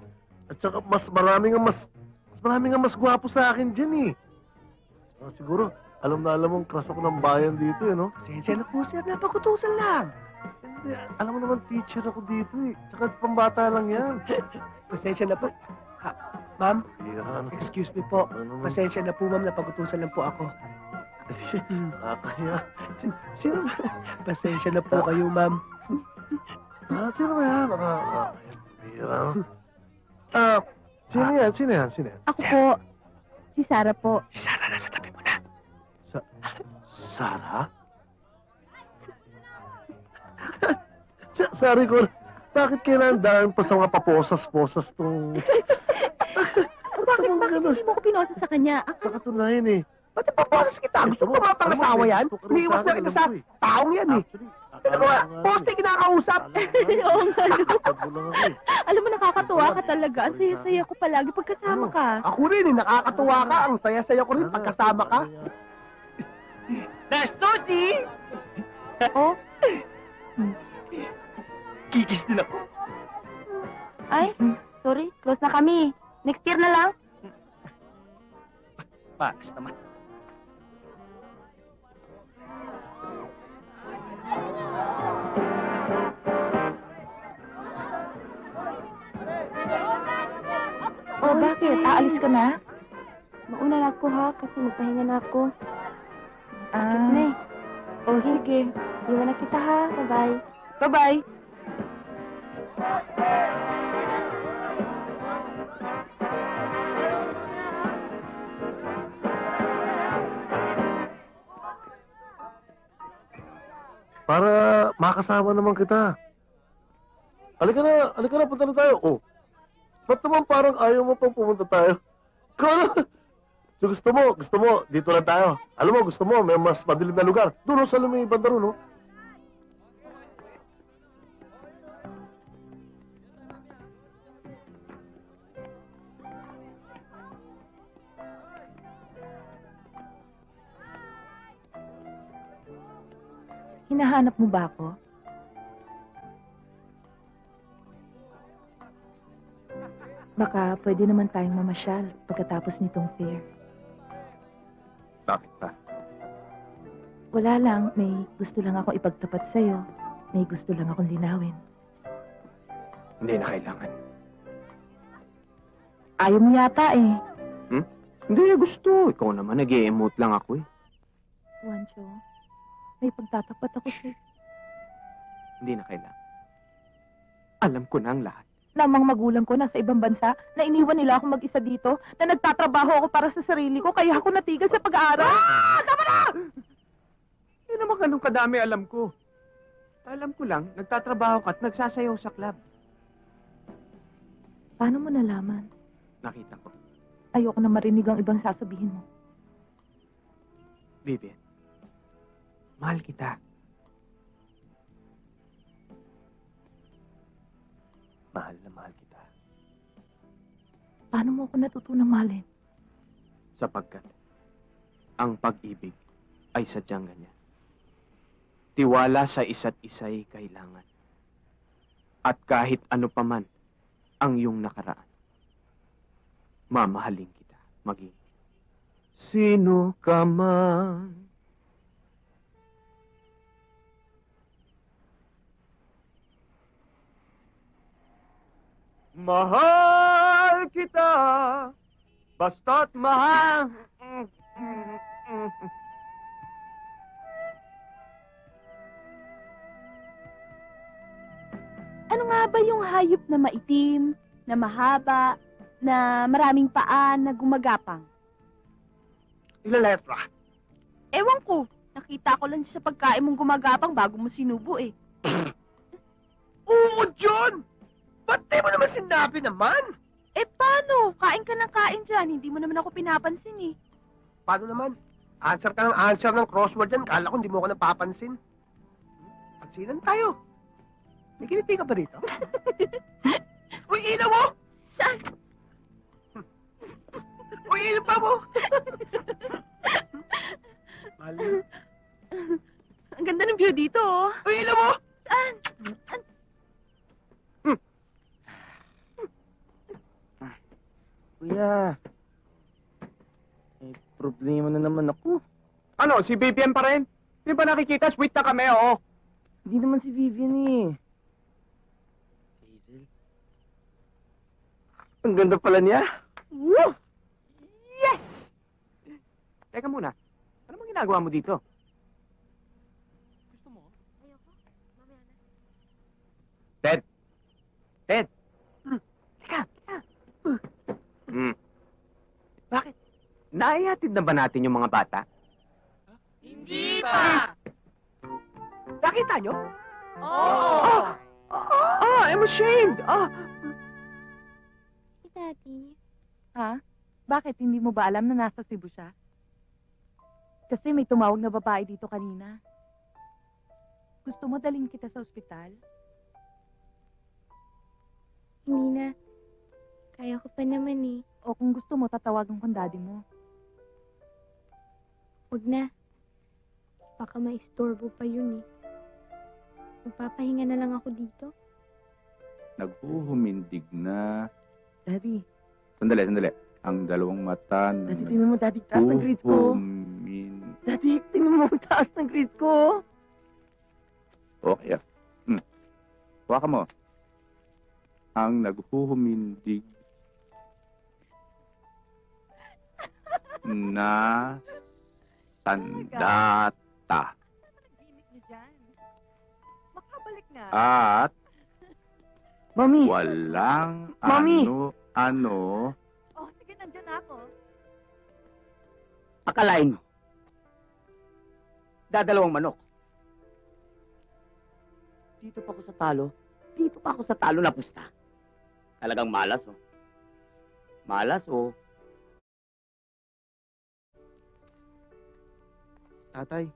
At saka mas marami nga mas gwapo sa akin dyan eh. Siguro, alam na alam mong crush ako ng bayan dito eh, no? Pasensya na po, sir. Napakutusan lang. Hindi, alam mo naman teacher ako dito eh. Tsaka pambata lang yan. Pasensya na po. Ma'am, Yan. excuse me po. Ano naman? Pasensya na po, ma'am. Napakutusan lang po ako. Nakakaya. Sino ba? Pasensya na po kayo, ma'am. Sino ba yan? Sino yan? Sino yan? Sino yan? Ako po. Si Sarah po. Si Sarah, nasa tabi mo na. Sarah? Sorry ko, bakit kailangan dahil pa sa mga paposas-posas tong... Bakit hindi mo ko pinosa sa kanya? Sa katunayan eh. Ba't ipapalas kita? Gusto ko mapangasawa yan? Umiiwas na kita sa taong yan eh. Ano ba? Poste kinakausap. Oo nga. Tabulang ako eh. Alam mo, nakakatuwa ka talaga. Ang saya-saya ko palagi pagkasama ka. Ako rin eh, nakakatuwa ka. Ang saya-saya ko rin pagkasama ka. Nastusi! Oh, Kikis din ako. ay, sorry. Close na kami. Next year na lang. Pakas naman. Oh, bakit? Aalis ka na? Mauna na ako ha, kasi magpahinga na ako. Sakit na eh. Oh, sige. Iwan na kita ha. Bye-bye. Bye-bye. Para makasama naman kita. Halika na, punta na tayo. Oh, ba't naman parang ayaw mo pang pumunta tayo? Ikaw na. So gusto mo, dito lang tayo. Alam mo, gusto mo, may mas madilim na lugar. Doon sa luming banda ron, no? Hinahanap mo ba ako? Baka pwede naman tayong mamasyal pagkatapos nitong fair. Bakit pa? Wala lang, may gusto lang ako ipagtapat sa'yo. May gusto lang akong linawin. Hindi na kailangan. Ayaw mo yata eh. Hindi, gusto. Ikaw naman, nag-i-emote lang ako eh. Juancho, may pagtatapat ako sa'yo. Hindi na kailangan. Alam ko na ang lahat. Namang magulang ko nasa ibang bansa, na iniwan nila ako mag-isa dito, na nagtatrabaho ako para sa sarili ko, kaya ako natigil sa pag-aaral. Tama na! Hindi naman ganun kadami alam ko. Alam ko lang, nagtatrabaho ka at nagsasayaw sa club. Paano mo nalaman? Nakita ko. Ayoko na marinig ang ibang sasabihin mo. Vivian, mahal kita. Mahal na mahal kita. Paano mo ako natutunang mahalin? Sapagkat ang pag-ibig ay sadyang ganyan. Tiwala sa isa't isa'y kailangan. At kahit ano paman ang iyong nakaraan, mamahalin kita maging sino ka man. Mahal kita, basta't mahal. Ano nga ba yung hayop na maitim, na mahaba, na maraming paa, na gumagapang? Ilang letra? Ewan ko, nakita ko lang siya sa pagkain mong gumagapang bago mo sinubo eh. Oo, John! Ba't di mo naman sinabi naman? Eh paano? Kain ka ng kain dyan, hindi mo naman ako pinapansin eh. Paano naman? Answer ka ng answer ng crossword yan. Kala ko hindi mo ako napapansin. Pansinan tayo. May kiliti ka ba dito? Uy, ilaw mo! Uy, ilaw pa mo! Mali. Ang ganda ng view dito, oh. Uy, ilaw mo! Saan? Kuya, may problema na naman ako. Ano, si Vivian pa rin? Di ba nakikita? Sweet na kami, oo. Hindi naman si Vivian eh. Hazel? Ang ganda pala niya. Woo! Yes! Teka muna. Ano bang ginagawa mo dito? Gusto mo? Ayoko. Mamaya na. Ted! Ted! Teka! Bakit? Naihatid na ba natin yung mga bata? Hindi pa! Nakita nyo? Oo! I'm ashamed! Daddy. Ha? Bakit? Hindi mo ba alam na nasa Cebu siya? Kasi may tumawag na babae dito kanina. Gusto mo dalhin kita sa ospital? Hindi na. Kaya ko pa naman eh. O kung gusto mo, tatawagan kong daddy mo. Huwag na. Baka maistorbo pa yun eh. Magpapahinga na lang ako dito. Naghuhumindig na. Daddy, Sandali. Ang dalawang mata na Daddy, tingnan mo, Daddy, taas ng grades ko. Daddy, tingnan mo, taas ng grades ko. Okay. Huwag mo. Ang naghuhumindig na sandata. Gimik niyo dyan. Makabalik na. At Mami, walang Mami! ano-ano Oh, sige, nandyan na ako. akalain mo. Dadalawang manok. Dito pa ako sa talo. Dito pa ako sa talo na pusta. Talagang malas, oh. Malas, oh. Tatay.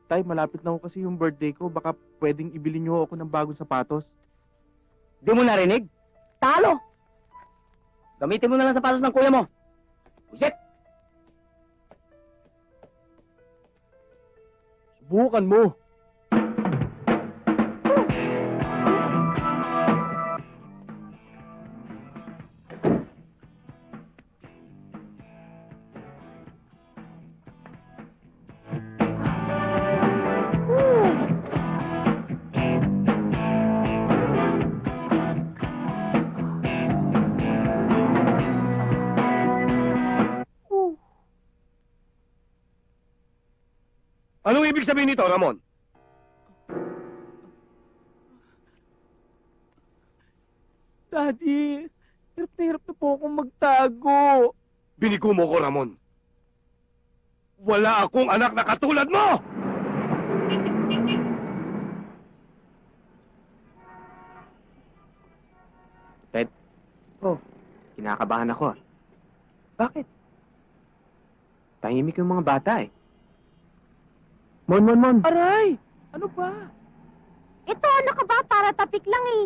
Tay, malapit na ako kasi yung birthday ko. Baka pwedeng ibili niyo ako ng bagong sapatos. Di mo narinig? Talo! Gamitin mo na lang sapatos ng kuya mo. Usit! Subukan mo. Anong ibig sabihin nito, Ramon? Daddy, hirap na po akong magtago. Binigo mo ko, Ramon. Wala akong anak na katulad mo! Ted? Oh. Kinakabahan ako, ah. Bakit? Tahimik yung mga bata, eh. Mon. Aray! Ano ba? Ito, ano ka ba? Para tapik lang eh.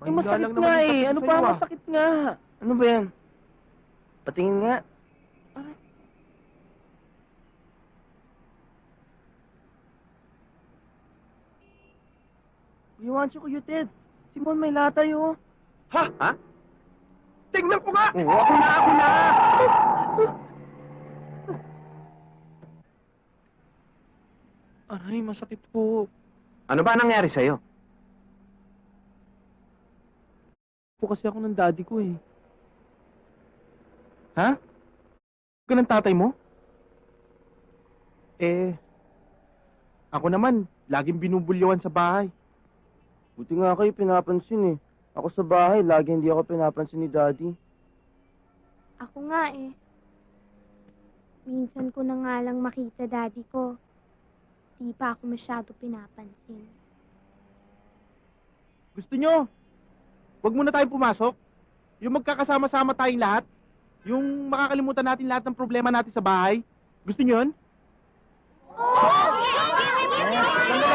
Ay, masakit nga eh. Ano ba? Masakit nga. Ano ba yan? Patingin nga. Aray. You want you, Kuya Ted? Simon, may latay, oh. Ha? Tingnan ko nga! Oo, ako na! Aray, masakit po. Ano ba nangyari sa'yo? Po kasi ako ng daddy ko, eh. Ha? Ka ng tatay mo? Ako naman, laging binubulyawan sa bahay. Buti nga kayo pinapansin, eh. Ako sa bahay, lagi hindi ako pinapansin ni daddy. Ako nga eh. Minsan ko na nga lang makita daddy ko. Di pa ako masyado pinapansin. Gusto nyo? Huwag muna tayong pumasok. Yung magkakasama-sama tayong lahat. Yung makakalimutan natin lahat ng problema natin sa bahay. Gusto niyo yun?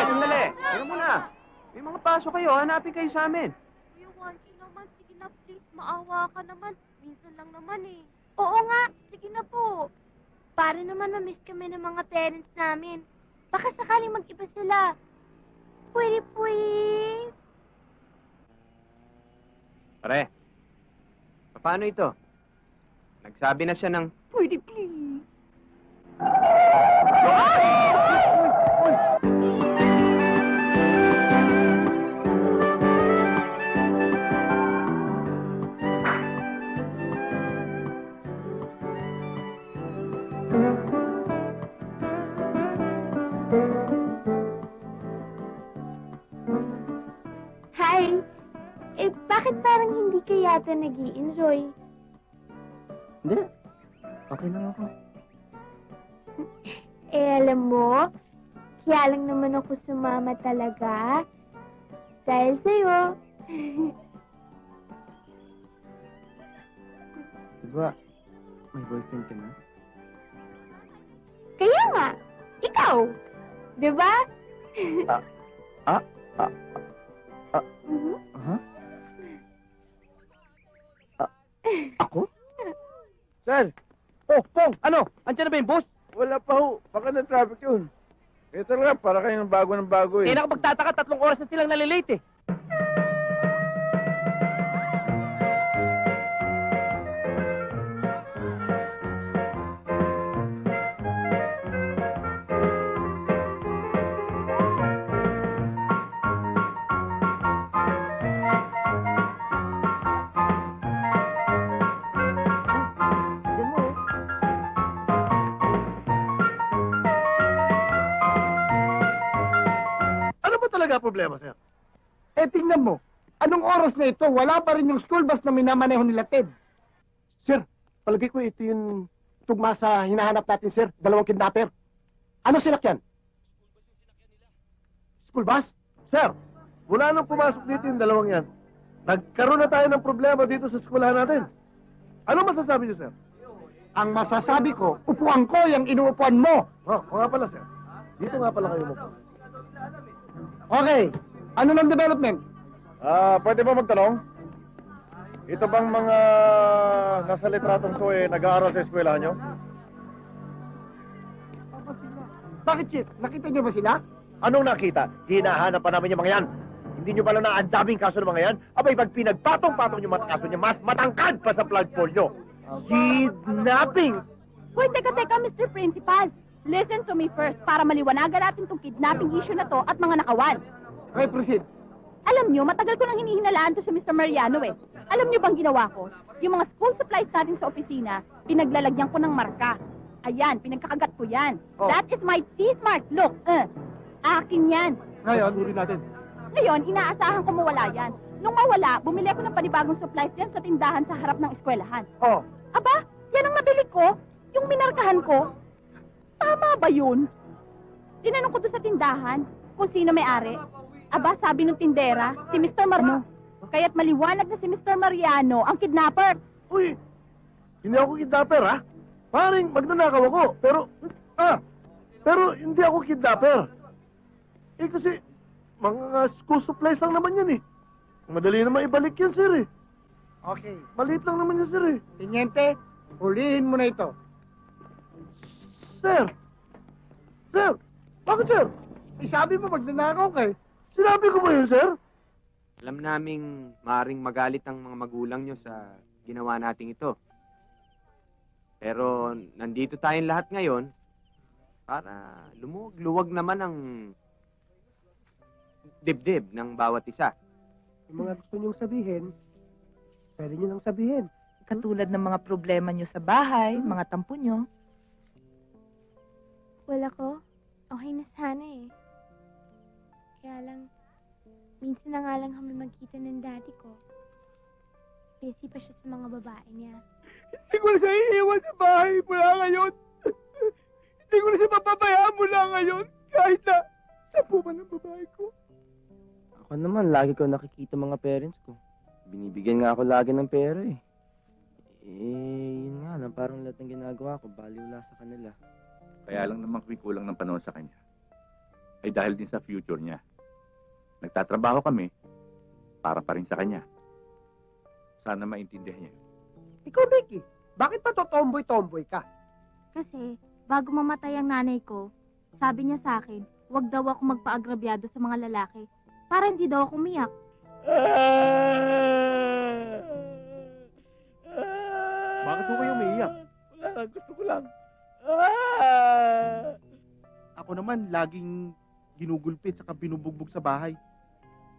Sandali. Teka muna. May mga paso kayo, hanapin kayo sa amin. Kuya Juanchi naman, sige na please, maawa ka naman. Minsan lang naman eh. Oo nga, sige na po. Para naman ma-miss kami ng mga parents namin. Baka sakaling mag-iba sila. Pwede. Pare, paano ito? Nagsabi na siya ng, Pwede please. Hi! Bakit parang hindi ka yata nag-i-enjoy? Hindi. Okay lang ako. Alam mo, kaya lang naman ako sumama talaga. Dahil sa'yo. Diba, may boyfriend ka na? Kaya nga, ikaw. Diba? Mhm. Aha. Ako? Sir! Oh, Pong! Ano? Andiyan na ba yung boss? Wala pa ho. Baka na traffic yun. Eh talaga, para kayo ng bago Eh, nakapagtataka, 3 oras na silang nalilate eh. Yan mo. Ano ba talaga problema, sir? Eh, tingnan mo. Anong oras na ito, wala pa rin yung school bus na minamaneho nila Ted. Sir, palagay ko ito yung tugma sa hinahanap natin, sir. 2 kidnapper. Ano sinakyan? School bus? Sir, wala nang pumasok dito yung 2 yan. Nagkaroon na tayo ng problema dito sa eskwelahan natin. Ano masasabi niyo, sir? Ang masasabi ko, upuan ko yung inuupuan mo. Oh, nga pala, sir. Dito nga pala kayo mo. Okay. Ano ng development? Pwede ba magtanong? Ito bang mga nasa litratong to nag-aaral sa eskwelahan nyo? Bakit, Chief? Nakita niyo ba sila? Anong nakita? Hinahanap pa namin yung mga yan. Hindi nyo pala na ang daming kaso ng mga yan? Abay, pag pinagpatong-patong yung mga kaso nyo, mas matangkad pa sa flagpole nyo. Kidnapping! Hoy, teka, Mr. Principal. Listen to me first para maliwanagan natin tong kidnapping issue na to at mga nakawan. Okay, proceed. Alam nyo, matagal ko nang hinihinalaan to si Mr. Mariano eh. Alam nyo bang ginawa ko? Yung mga school supplies natin sa opisina, pinaglalagyan ko ng marka. Ayan, pinagkakagat ko yan. Oh. That is my teeth mark. Look, akin yan. Ngayon, suri natin. Ngayon, inaasahan ko mawala yan. Nung mawala, bumili ako ng panibagong supplies yan sa tindahan sa harap ng eskwelahan. Oh. Aba, yan ang nabili ko. Yung minarkahan ko. Tama ba yun? Tinanong ko doon sa tindahan kung sino may-ari. Aba, sabi ng tindera, si Mr. Mariano. Kaya't maliwanag na si Mr. Mariano ang kidnapper. Uy! Hindi ako kidnapper, ha? Paring magnanakaw ako, pero hindi ako kidnapper. Eh kasi, mga school supplies lang naman yan eh. Madali naman ibalik yan, sir eh. Okay. Maliit lang naman yan, sir eh. Tiniente, hulihin mo na ito. Sir! Sir! Bakit, sir? Eh, sabi mo magnanakaw ka eh. Sinabi ko ba yun, sir? alam naming maaring magalit ang mga magulang nyo sa ginawa nating ito. Pero nandito tayong lahat ngayon para lumuwag-luwag naman ang dibdib ng bawat isa. Yung mga gusto niyong sabihin, pwede niyo lang sabihin. Katulad ng mga problema nyo sa bahay, mga tampo nyo. Wala ko. Okay na sana eh. Kaya lang, minsan na nga lang kami magkita ng daddy ko. Busy pa siya sa mga babae niya. Hindi ko na siya iiwan sa bahay mula ngayon. Hindi ko na siya papabayaan mula ngayon. Kahit na, sampu man ang babae ko. Ako naman, lagi ko nakikita mga parents ko. Binibigyan nga ako lagi ng pera eh. Yun nga lang, parang lahat ng ginagawa ko, baliwala sa kanila. Kaya lang naman kami kulang ng panahon sa kanya. Ay dahil din sa future niya. Nagtatrabaho kami para pa rin sa kanya. Sana maintindihan niya. Ikaw, Becky, bakit pa to tomboy-tomboy ka? Kasi, bago mamatay ang nanay ko, sabi niya sa akin, huwag daw ako magpaagrabyado sa mga lalaki para hindi daw ako umiyak. Bakit po kayo umiiyak? Wala lang, gusto ko lang. Ako naman, laging ginugulpit saka binubugbog sa bahay.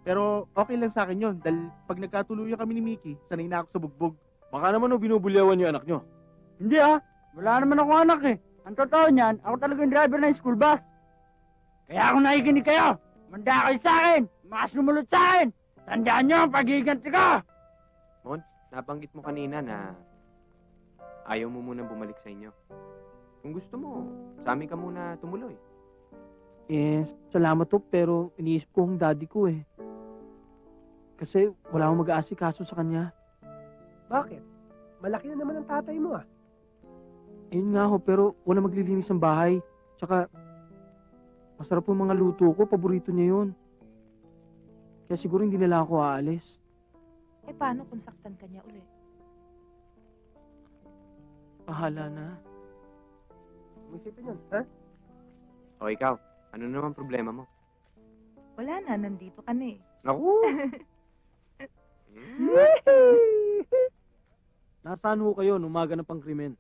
Pero okay lang sa akin yun, dahil pag nagkatuluyan kami ni Mickey, sanay na ako sa bugbog. Baka naman binubulyawan yung anak nyo. Hindi wala naman ako anak eh. Ang totoo niyan, ako talagang driver ng school bus. Kaya ako nakikinig kayo. Manda kayo sa akin. Mga sumunod sa akin. Tandaan nyo ang pagiganti ko. Mon, nabanggit mo kanina na ayaw mo munang bumalik sa inyo. Kung gusto mo, sa amin ka muna tumuloy. Salamat to, pero iniisip ko ang daddy ko eh. Kasi wala akong mag-aasikaso sa kanya. Bakit? Malaki na naman ang tatay mo, ah. Ayun nga ho, pero wala maglilinis ng bahay. Tsaka, masarap po yung mga luto ko, paborito niya yun. Kaya siguro hindi nila ako aalis. Eh, paano kung saktan ka niya uli? Pahala na. Isipin yun, ha? O ikaw, ano naman problema mo? Wala na, nandito ka na eh. Naku! Nasaan ho kayo nung umaga ng pangkrimen?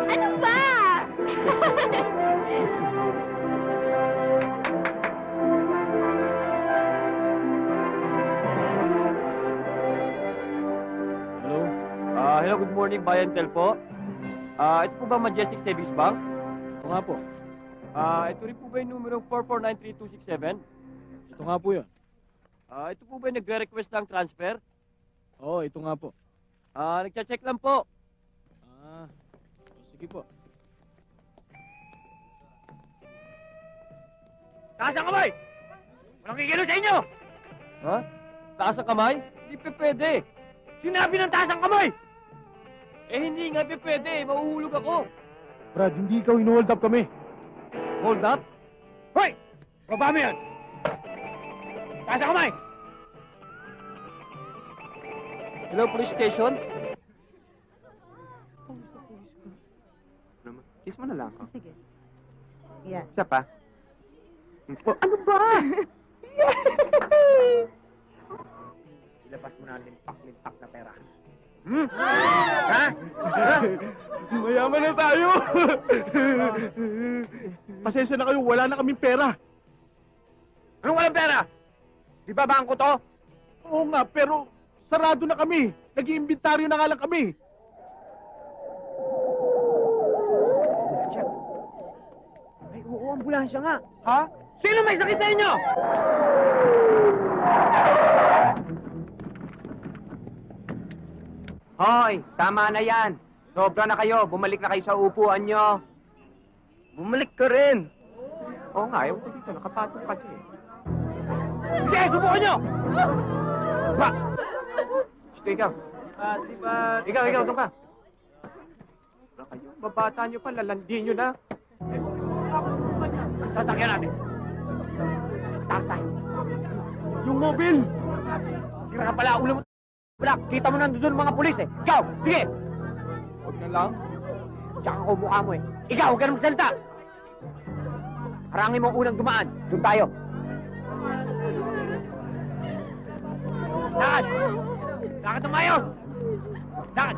Ano ba? Hello? Hello, good morning, Bayan Telpo. Ito po ba Majestic Savings Bank? Ito nga po. Ito rin po ba yung numero 4493267? Ito nga po yun. Ito po ba yung nagre-request ng transfer? Oo, ito nga po. Nagcha-check lang po. Sige po. Taas ang kamay! Walang kikilo sa inyo! Ha? Taas ang kamay? Hindi pa pwede. Sinabi ng taas ang kamay! Eh, hindi nga pwede. Mahuhulog ako. Brad, hindi ikaw ino-hold up kami. Hold up? Hoy! Baba mo yan! Taas ang kamay! Hello, police station? Naman, kiss mo na lang ako. Sige. Yan. Isa pa? Ano ba? Ilabas mo na ang limpak-limpak na pera. Ha? Mayaman na tayo! Pasensya na kayo, wala na kaming pera. Anong walang pera? Di ba bangko to? Oo nga, pero sarado na kami. Nag-iimbitaryo na nga lang kami. Ay, oo, ambulansya nga. Ha? Sino may sakit sa inyo? Hoy, tama na yan. Sobra na kayo. Bumalik na kayo sa upuan nyo. Bumalik ka rin. Oo nga, ewan ko dito. Nakapatong kasi eh. Sige, subukan nyo! Ba? Gusto ikaw. Ikaw, doon ka. Sobra kayo. Babata nyo pa, lalandin nyo na. Sasakyan natin. Taas tayo. Yung mobile! Sira ka pala, ulo mo. Wala, kita mo nandun mga pulis eh. Ikaw, sige! Huwag na lang. Tsaka ko mukha mo eh. Ikaw, huwag ka na magsalita! Harangin mo ang unang dumaan. Doon tayo. Lakad! Lakad ng mayon! Lakad!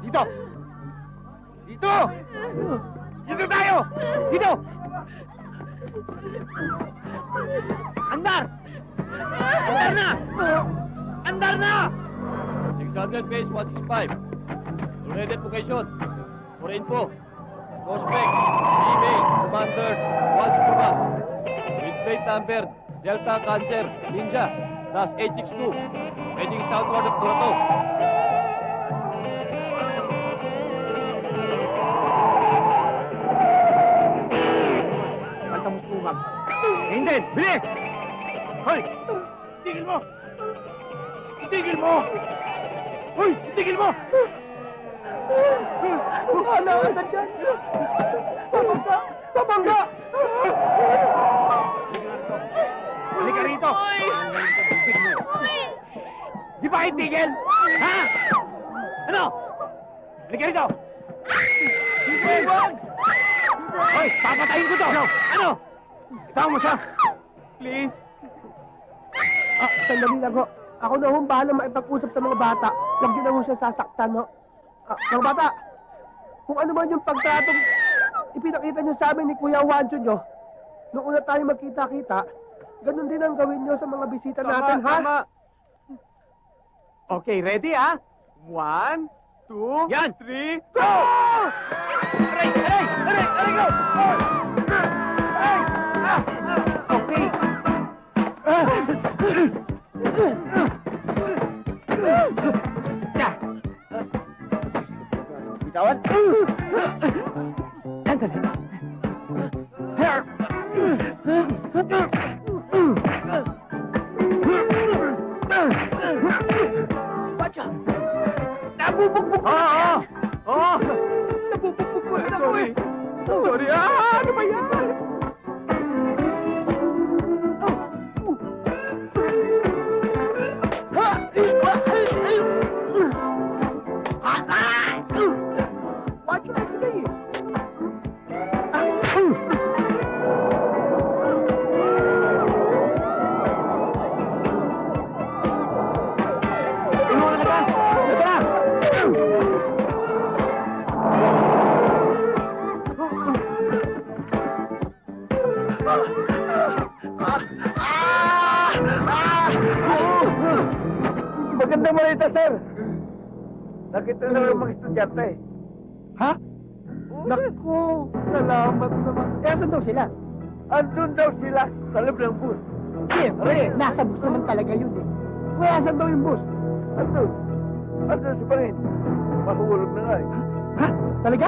Dito! Dito! Dito tayo! Dito! Andar! Andar na! Andar na! 600 base 165. Located location. For info. Suspect, email, commander, one school bus. With plate number, Delta Cancer, Ninja, plus 862. Heading southward of Toronto. mag... Hindi! Bilis! Hoy! Tigil mo! Tigil mo! Hoy! Tigil mo! Ano ka dyan? Pabangga! Pabangga! Halika rito! Di ba kayo tigil? Ha? Ano? Halika rito! Tigil! Hoy! Papatayin ko to! Ano? Itaw mo siya! Please. Sandali lang ho. Ako na hong bahala maipag-usap sa mga bata. Huwag niyo na ho siya sasaktan, ho. Mga bata, kung ano man yung pagtratong ipinakita niyo sa amin ni Kuya Juancho niyo, nung una tayo magkita-kita, ganun din ang gawin niyo sa mga bisita natin, ha? Tama. Okay, ready ah? 1, 2, Yan! 3, Go! Aray! Aray! Aray! Aray! Go! Aray! Okay! Bitawan? Sandali. Bacha! Nabubugbog! Oo! Oo! Nabubugbog mo lang ako eh! Sorry ano ba yan? Watch your today. Inuwan ka ba? Ito na! Magandang malita, sir. Nakita na ng mga estudyante. Ha? Naku, salamat naman. Eh, saan daw sila? Andun daw sila sa loob ng bus. Siyempre, nasa bus naman talaga yun eh. Kuya, saan daw yung bus? Andun. Andun si Pangin. Mahulog na nga eh. Ha? Talaga?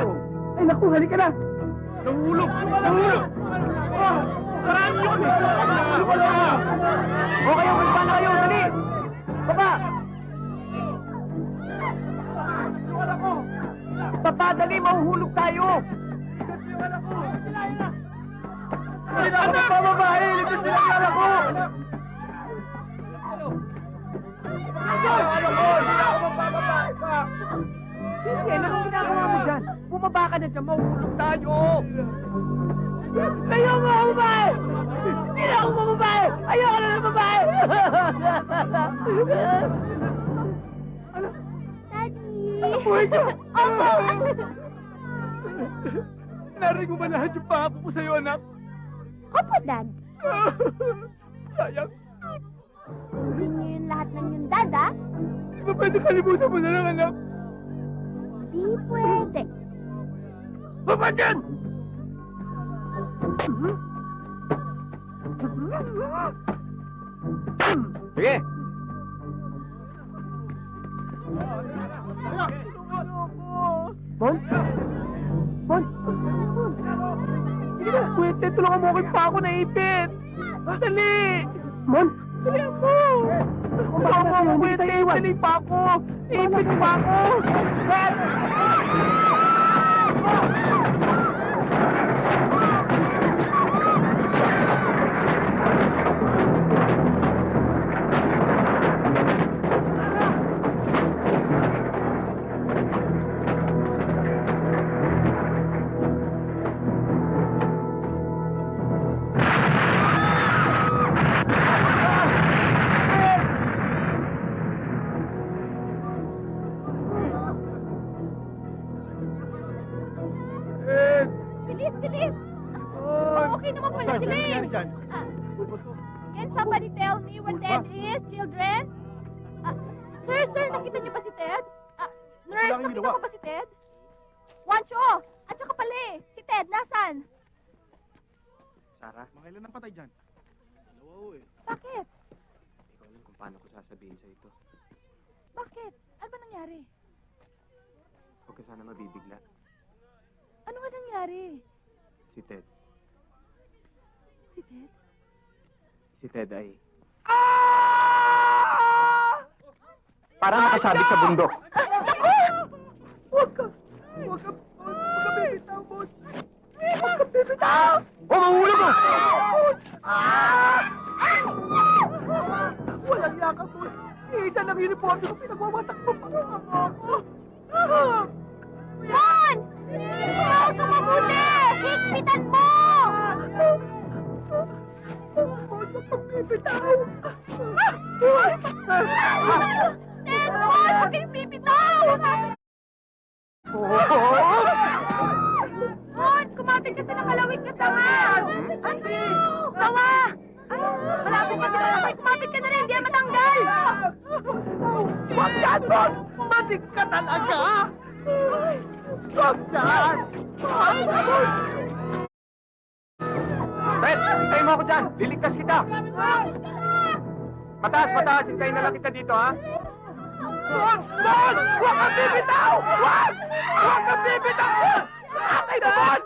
Ay, naku, halika na. Nahulog! Nahulog! Marami yun! O kayo, magpa na kayo, dali! Baba! Baba, dali, mahuhulog tayo! Hindi na ako magpababae! Ligtas sila ang anak ko! Hindi, anong ginagawa mo dyan? Bumaba ka na dyan, mahuhulog tayo! Ayaw mo ako babae! Hindi na ako babae! Ayoko na ng babae! Daddy! Buhay ka! Opo! Narinig mo ba lahat yung pangako ko sa'yo, anak? Opo, Dad. Sayang. Hindi niyo yun lahat ng yung Dad, ah? Di ba pwede kalimutan mo na lang, anak? Di pwede. Baba dyan! Sige! Bon? Bon? Sige na, Kuwete, tulungan mo aking pa ako naipit! Dali! Mon? Dali ako! Tulungan mo ako, Kuwete! Dali pa ako! Naipit pa ako! Kat! Bilis, bilis! Okay naman pala sila eh. Can somebody tell me what Ted is, children? Sir, nakita niyo ba si Ted? Nurse, Wala kang nakita ginawa. mo ba si Ted? Wancho! At saka pala eh, si Ted, nasan? Sarah, Mga ilan ang patay dyan? Bakit? hindi ko alam kung paano ko sasabihin sa ito. Bakit? Ano ba nangyari? Huwag ka sana mabibigla. Ano nga nangyari? Si Ted. Si Ted ay... Parang nakasabit sa bundok. Huwag ka bibitaw, Boss. Huwag ka bibitaw. Oh, mahulog mo! Walang yaka, Boss. Isa ng uniform ko, pinagwawasak mo pa. Mon! Huwag ka mabuti! Higpitan mo! Boss, huwag kang bibitaw. Ted, Mon! Huwag kayong bibitaw! Mon! Kumapit ka sa nakalawit na tanga! Tawa! Malapit ka sa nakalawit! Kumapit ka na rin! Hindi na matanggal! Huwag yan, Boss. Matik ka talaga. Huwag yan. Ted, hintayin mo ako dyan. Liligtas kita. Mataas, mataas. Hintayin na lang kita dito, ha? Boss! Boss! Huwag kang bibitaw! Huwag! Huwag kang bibitaw! Atay na, Boss!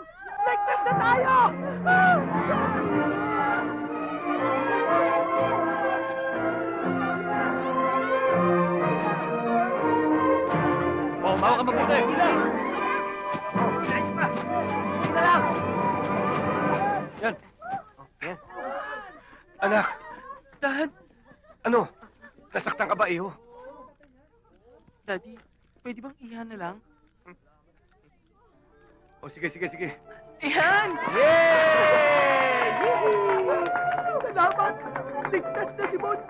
Ligtas na tayo! Oh, mawa ka mabuti. Ito lang! Yan. Yan. Anak, Dad, ano? Nasaktan ka ba, iho? Daddy, pwede bang iyan na lang? Oh, sige. Iyan! Salamat! Ligtas na si Boss!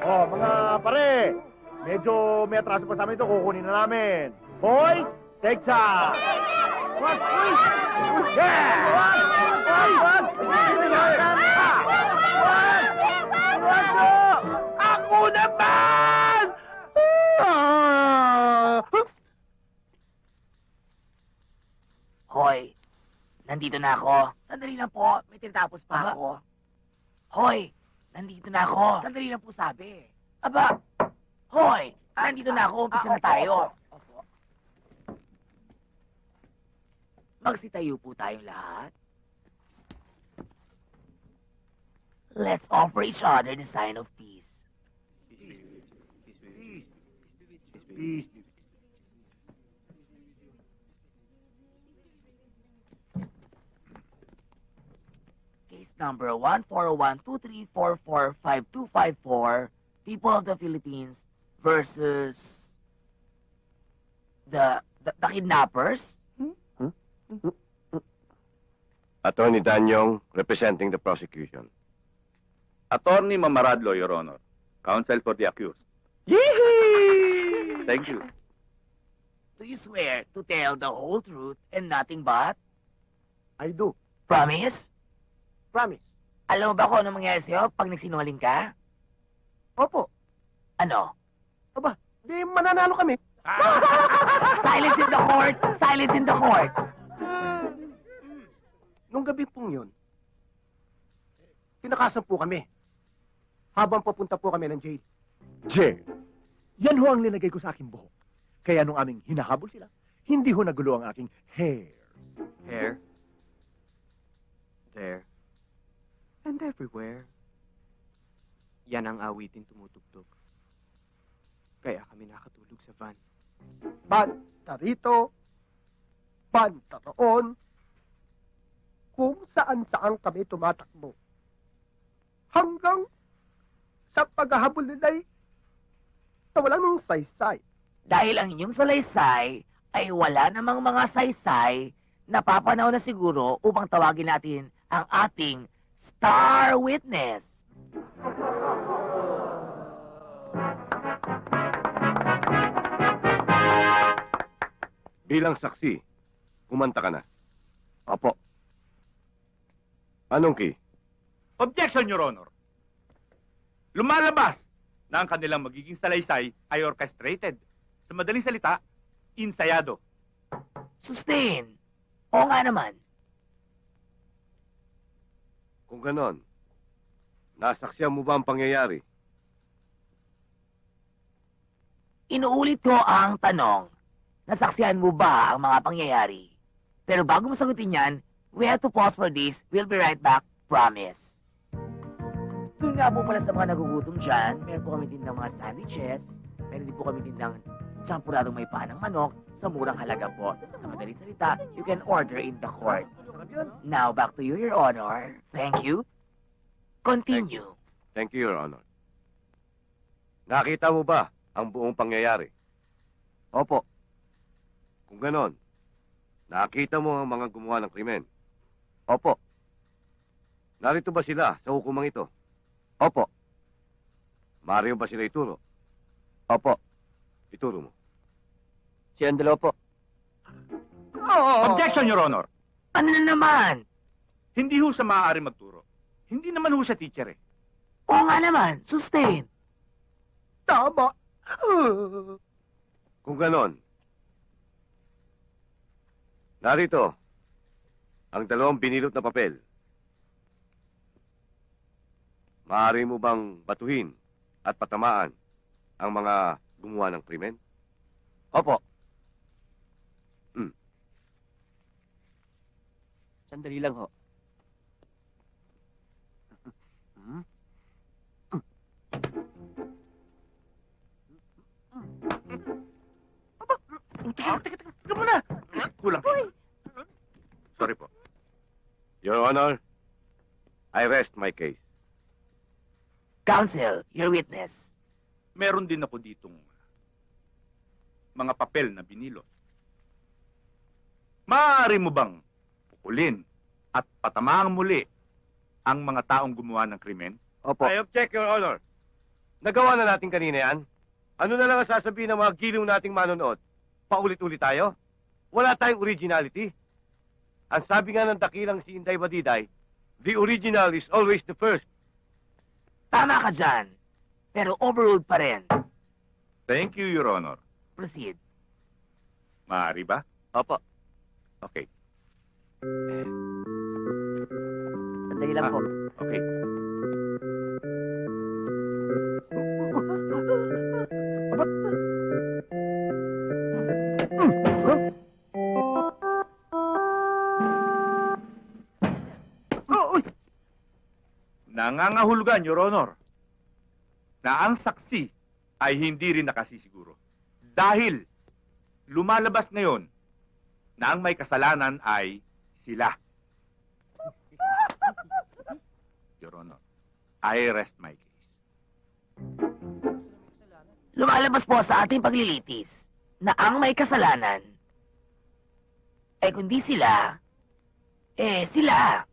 Oh, mga pare, medyo may atraso pa sa amin ito, kukunin na namin. Boys, take some! Ako naman! Hoy, nandito na ako. Sandali lang po, may tinatapos pa ako. Hoy, nandito na ako. Sandali lang po sabi. Aba, hoy, nandito na ako. Umpisa na tayo. Magsitayo po tayong lahat. Let's offer each other the sign of peace. Case number 14123445254, people of the Philippines versus the kidnappers. Attorney Danyong, representing the prosecution. Attorney Mamaradlo, Your Honor. Counsel for the accused. Yee! Thank you. Do you swear to tell the whole truth and nothing but? I do. Promise? Promise. Alam mo ba kung ano mangyayari sa'yo pag nagsinungaling ka? Opo. Ano? Aba, di mananalo kami. Silence in the court! Silence in the court! Nung gabi pong yun, tinakasan po kami. Habang papunta po kami ng jail. Jail. Yan ho ang linagay ko sa aking buhok. Kaya nung aming hinahabol sila, hindi ho nagulo ang aking hair. Here. There. And everywhere. Yan ang awitin tumutugtog. Kaya kami nakatulog sa van. Banta rito, banta roon, kung saan-saan kami tumatakbo. Hanggang sa paghahabol nila'y nawalan ng saysay. Dahil ang inyong salaysay ay wala namang mga saysay, napapanaw na siguro upang tawagin natin ang ating star witness. Bilang saksi, kumanta ka na. Opo. Anong key? Objection, Your Honor. Lumalabas na ang kanilang magiging salaysay ay orchestrated. Sa madaling salita, insayado. Sustain. Oo nga naman. Kung ganon, nasaksiyan mo ba ang pangyayari? Inuulit ko ang tanong. Nasaksihan mo ba ang mga pangyayari? Pero bago mo sagutin yan, we have to pause for this. We'll be right back. Promise. yun nga po pala sa mga nagugutom dyan, meron po kami din ng mga sandwiches, meron din po kami din ng champuradong may panang manok sa murang halaga po. Sa madaling salita, you can order in the court. Now, back to you, Your Honor. Thank you. Continue. Thank you, Your Honor. Nakita mo ba ang buong pangyayari? Opo. Kung ganon, nakita mo ang mga gumawa ng krimen. Opo. Narito ba sila sa hukumang ito? Opo. Maaari mo ba sila ituro? Opo. Ituro mo. Siyang dalawa po. Objection, Your Honor. Ano na naman? Hindi ho sa maaari magturo. Hindi naman ho sa teacher eh. Oo nga naman, sustain. Tama. Kung ganon, narito ang 2 binilot na papel. Maaari mo bang batuhin at patamaan ang mga gumawa ng krimen? Opo. Sandali lang ho. Teka muna. Kulang. Sorry po. Your Honor, I rest my case. Counsel, your witness. Meron din ako ditong mga papel na binilot. Maaari mo bang pukulin at patamaang muli ang mga taong gumawa ng krimen? Opo. I object, Your Honor. Nagawa na natin kanina yan. Ano na lang ang sasabihin ng mga giliw nating manonood? Paulit-ulit tayo? Wala tayong originality. Ang sabi nga ng dakilang si Inday Badiday, the original is always the first. Tama ka dyan. Pero overruled pa rin. Thank you, Your Honor. Proceed. Maaari ba? Opo. Okay. Sandali lang po. Okay. Nangangahulugan, Your Honor, na ang saksi ay hindi rin nakasisiguro. Dahil lumalabas ngayon na ang may kasalanan ay sila. Your Honor, I rest my case. Lumalabas po sa ating paglilitis na ang may kasalanan ay kundi sila, sila.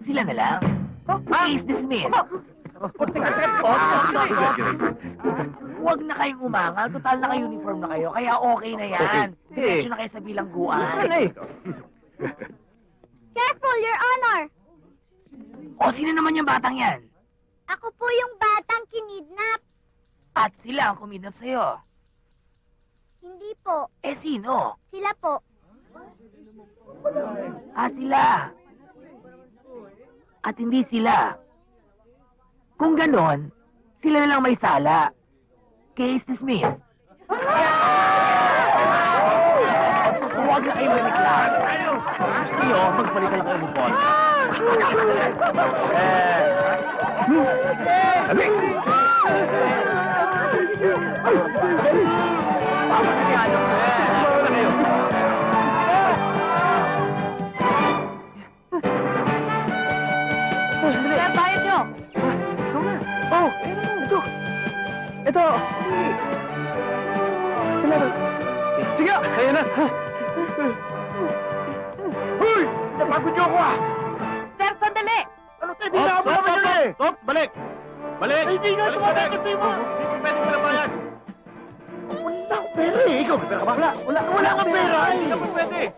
Sila na lang. Case dismissed. Huwag na kayong umangal. Total naka-uniform na kayo. Kaya okay na yan. Diretso na kayo sa bilangguan. Careful, Your Honor! O sino naman yung batang yan? Ako po yung batang kinidnap. At sila ang kumidnap sa'yo. Hindi po. Sino? Sila po. Sila. At hindi sila. Kung ganon, sila na lang may sala. Case dismissed. Huwag na kayo maniklap. Iyo, magbalik ka lang kayo ng ball. Kaya bayad nyo. Ito. Salamat. Sige, kaya na. Hoy! Napagod niyo ako Sir, sandali. Ano tayo? Di na ako naman yun eh! Stop! Balik! Balik! Hindi nga tumabay kasi mo! Hindi ko pwede mo na bayan! Wala akong pera eh! Ikaw, may pera ka ba? Wala akong pera eh! Hindi ko pwede!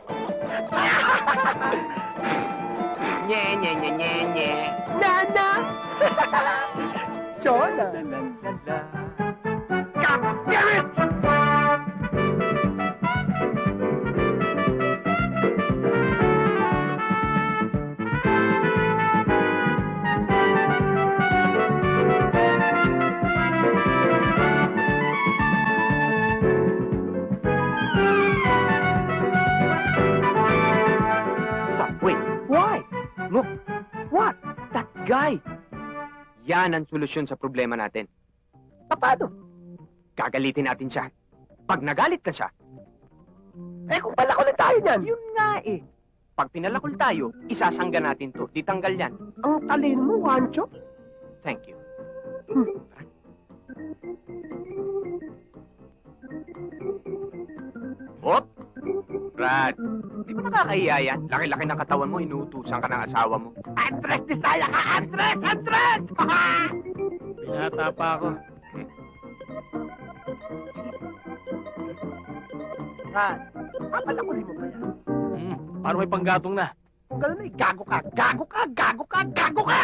Nye, nye, nye, nye, nye. Nana! Chona! God damn it! What? That guy! Yan ang solusyon sa problema natin. Paano? Gagalitin natin siya. Pag nagalit na siya, Eh kung palakol na tayo niyan. yun nga eh. Pag pinalakol tayo, isasangga natin to. Di tanggal yan. Ang talino mo, Wancho. Thank you. Hop! Brad, di ba nakakahiya yan? Laki-laki ng katawan mo, inuutusan ka ng asawa mo. Andres, Bisaya ka! Andres! Andres! Binata pa ako. Brad, papalakulin mo ba yan? Para may panggatong na. Kung gano'n ay gago ka! Gago ka! Gago ka! Gago ka!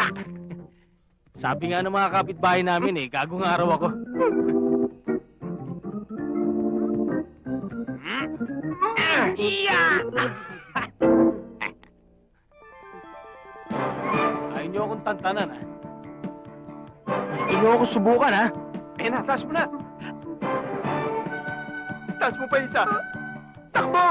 Sabi nga ng mga kapitbahay namin eh, gago nga araw ako. Ayaw niyo akong tantanan, ha? Gusto niyo ako subukan, ha? Eh na, taas mo na. Taas mo pa isa. Takbo!